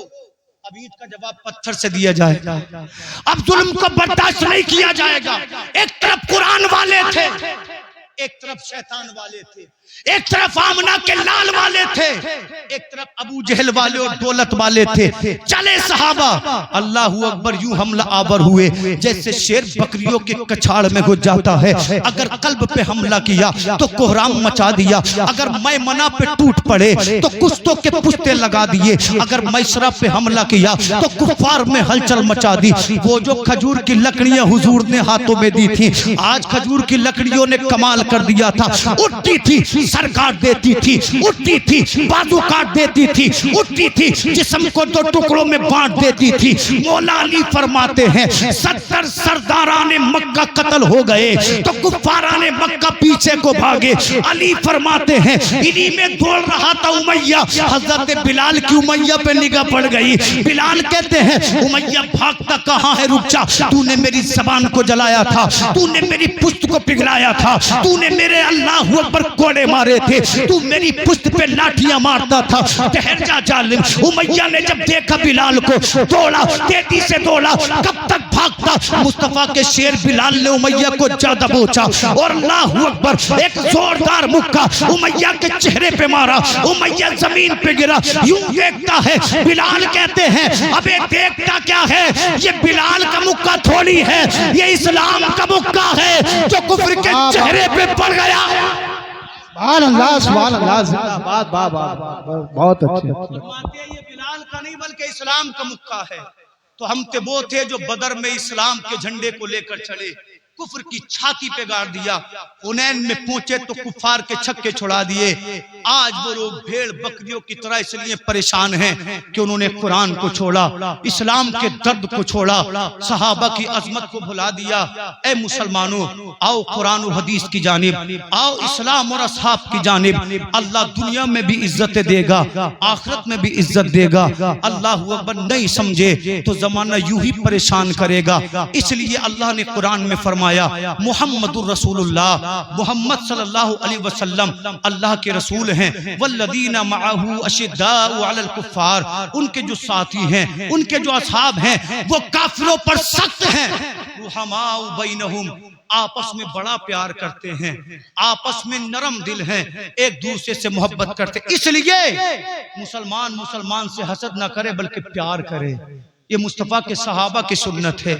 اب عید کا جواب پتھر سے دیا جائے, اب ظلم کو برداشت نہیں کیا جائے گا. ایک طرف قرآن والے تھے, ایک طرف شیطان والے تھے. ایک طرف آمنہ کے لال والے تھے، ایک طرف ابو جہل والے اور دولت والے تھے. چلے صحابہ اللہ اکبر یوں حملہ آور ہوئے جیسے شیر بکریوں کے کچھاڑ میں گھس جاتا ہے. اگر قلب پہ حملہ کیا تو کوہرام مچا دیا، اگر میمنہ پہ ٹوٹ پڑے تو کشتوں کے پشتے لگا دیے، اگر میسرہ پہ حملہ کیا تو کفار میں ہلچل مچا دی. وہ جو کھجور کی لکڑیاں حضور نے ہاتھوں میں دی تھی، آج کھجور کی لکڑیوں نے کمال کر دیا تھا. اٹھتی تھی سر کاٹ دیتی تھی، اٹھتی تھی بازو کاٹ دیتی تھی، اٹھتی تھی جسم کو دو ٹکڑوں میں بانٹ دیتی تھی. مولا علی فرماتے ہیں 70 سرداران مکہ قتل ہو گئے تو کفاران مکہ پیچھے کو بھاگے. علی فرماتے ہیں انہی میں دوڑ رہا تھا امیہ. حضرت بلال کی امیہ پہ نگاہ پڑ گئی. بلال کہتے ہیں امیہ بھاگتا کہاں ہے، رک جا، تو نے میری زبان کو جلایا تھا، تو نے میری پشت کو پگھلایا تھا، تو نے میرے اللہ اکبر کوڑے مارے تھے، تو میری پشت پہ لاٹھیاں مارتا تھا. ٹھہر جا ظالم. امیہ نے جب دیکھا بلال کو دوڑا، تیزی سے دوڑا. کب تک بھاگتا؟ مصطفیٰ کے شیر بلال نے امیہ کو جا دبوچا اور اللہ اکبر ایک زوردار مکہ امیہ کے چہرے پہ مارا. امیہ زمین پہ گرا. یوں دیکھتا ہے. بلال کہتے ہیں ابے دیکھتا کیا ہے، یہ بلال کا مکہ تھوڑی ہے، یہ اسلام کا مکہ ہے جو کفر کے چہرے پہ پڑ گیا. سبحان اللہ سبحان اللہ زندہ باد. بہت اچھے. فرماتے ہیں یہ بلال کا نہیں بلکہ اسلام کا مکہ ہے. تو ہم تے وہ تھے جو بدر میں اسلام کے جھنڈے کو لے کر چڑھے، کفر کی چھاتی پہ گاڑ دیا. حنین میں پہنچے تو کفار کے چھکے چھڑا دیے. آج وہ لوگ بھیڑ بکریوں کی طرح اس لیے پریشان ہیں کہ انہوں نے قرآن کو چھوڑا، اسلام کے درد کو چھوڑا، صحابہ کی عظمت کو بھلا دیا. اے مسلمانوں، آؤ قرآن و حدیث کی جانب، آؤ اسلام اور اصحاب کی جانب. اللہ دنیا میں بھی عزت دے گا، آخرت میں بھی عزت دے گا. اللہ اکبر. نہیں سمجھے تو زمانہ یوں ہی پریشان کرے گا. اس لیے اللہ نے قرآن میں فرمایا محمد الرسول اللہ، محمد صلی اللہ علیہ وسلم اللہ کے رسول ہیں. والذین معہ اشداء علی الکفار، ان کے جو ساتھی ہیں، ان کے جو اصحاب ہیں وہ کافروں پر سخت ہیں. رحماء بینہم، آپس میں بڑا پیار کرتے ہیں، آپس میں نرم دل ہیں، ایک دوسرے سے محبت کرتے. اس لیے مسلمان سے حسد نہ کرے بلکہ پیار کرے. یہ مصطفیٰ کے صحابہ کی سنت ہے،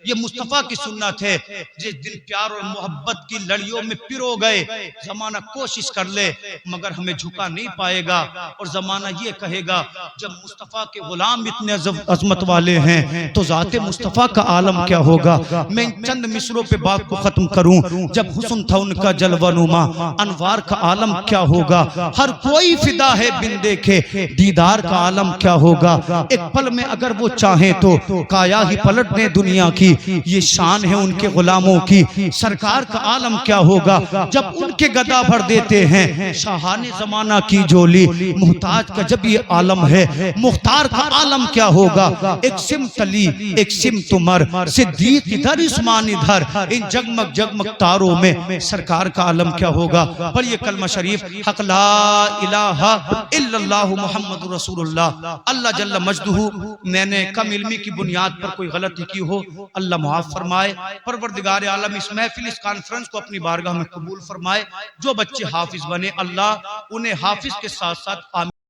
یہ مصطفیٰ کی سنت ہے. جس دن پیار اور محبت کی لڑیوں میں پرو گئے، زمانہ کوشش کر لے مگر ہمیں جھکا نہیں پائے گا. اور زمانہ یہ کہے گا جب مصطفیٰ کے غلام اتنے عظمت والے ہیں تو ذات مصطفیٰ کا عالم کیا ہوگا. میں چند مصروں پہ بات کو ختم کروں. جب حسن تھا ان کا جلوہ نما، انوار کا عالم کیا ہوگا. ہر کوئی فدا ہے بن دیکھے، دیدار کا عالم کیا ہوگا. ایک پل میں اگر وہ چاہیں تو کایا ہی پلٹ دیں دنیا کی. یہ شان ہے ان کے غلاموں کی. سرکار کا عالم کیا ہوگا جب ان کے گدا بھر دیتے ہیں شاہان زمانہ کی جولی. محتاج کا جب یہ عالم ہے، مختار کا عالم کیا ہوگا. ایک سمت علی، ایک سمت عمر، صدیق ادھر عثمان ادھر، ان جگمگ جگمگ تاروں میں سرکار کا عالم کیا ہوگا. پڑھیے کلمہ شریف، حق لا الہ الا اللہ محمد رسول اللہ. اللہ جل مجدہ، میں نے کم علمی کی بنیاد پر کوئی غلطی کی ہو اللہ معاف فرمائے. پروردگار عالم اس محفل، اس کانفرنس کو اپنی بارگاہ میں قبول فرمائے. جو بچے حافظ بنے اللہ انہیں حافظ کے ساتھ ساتھ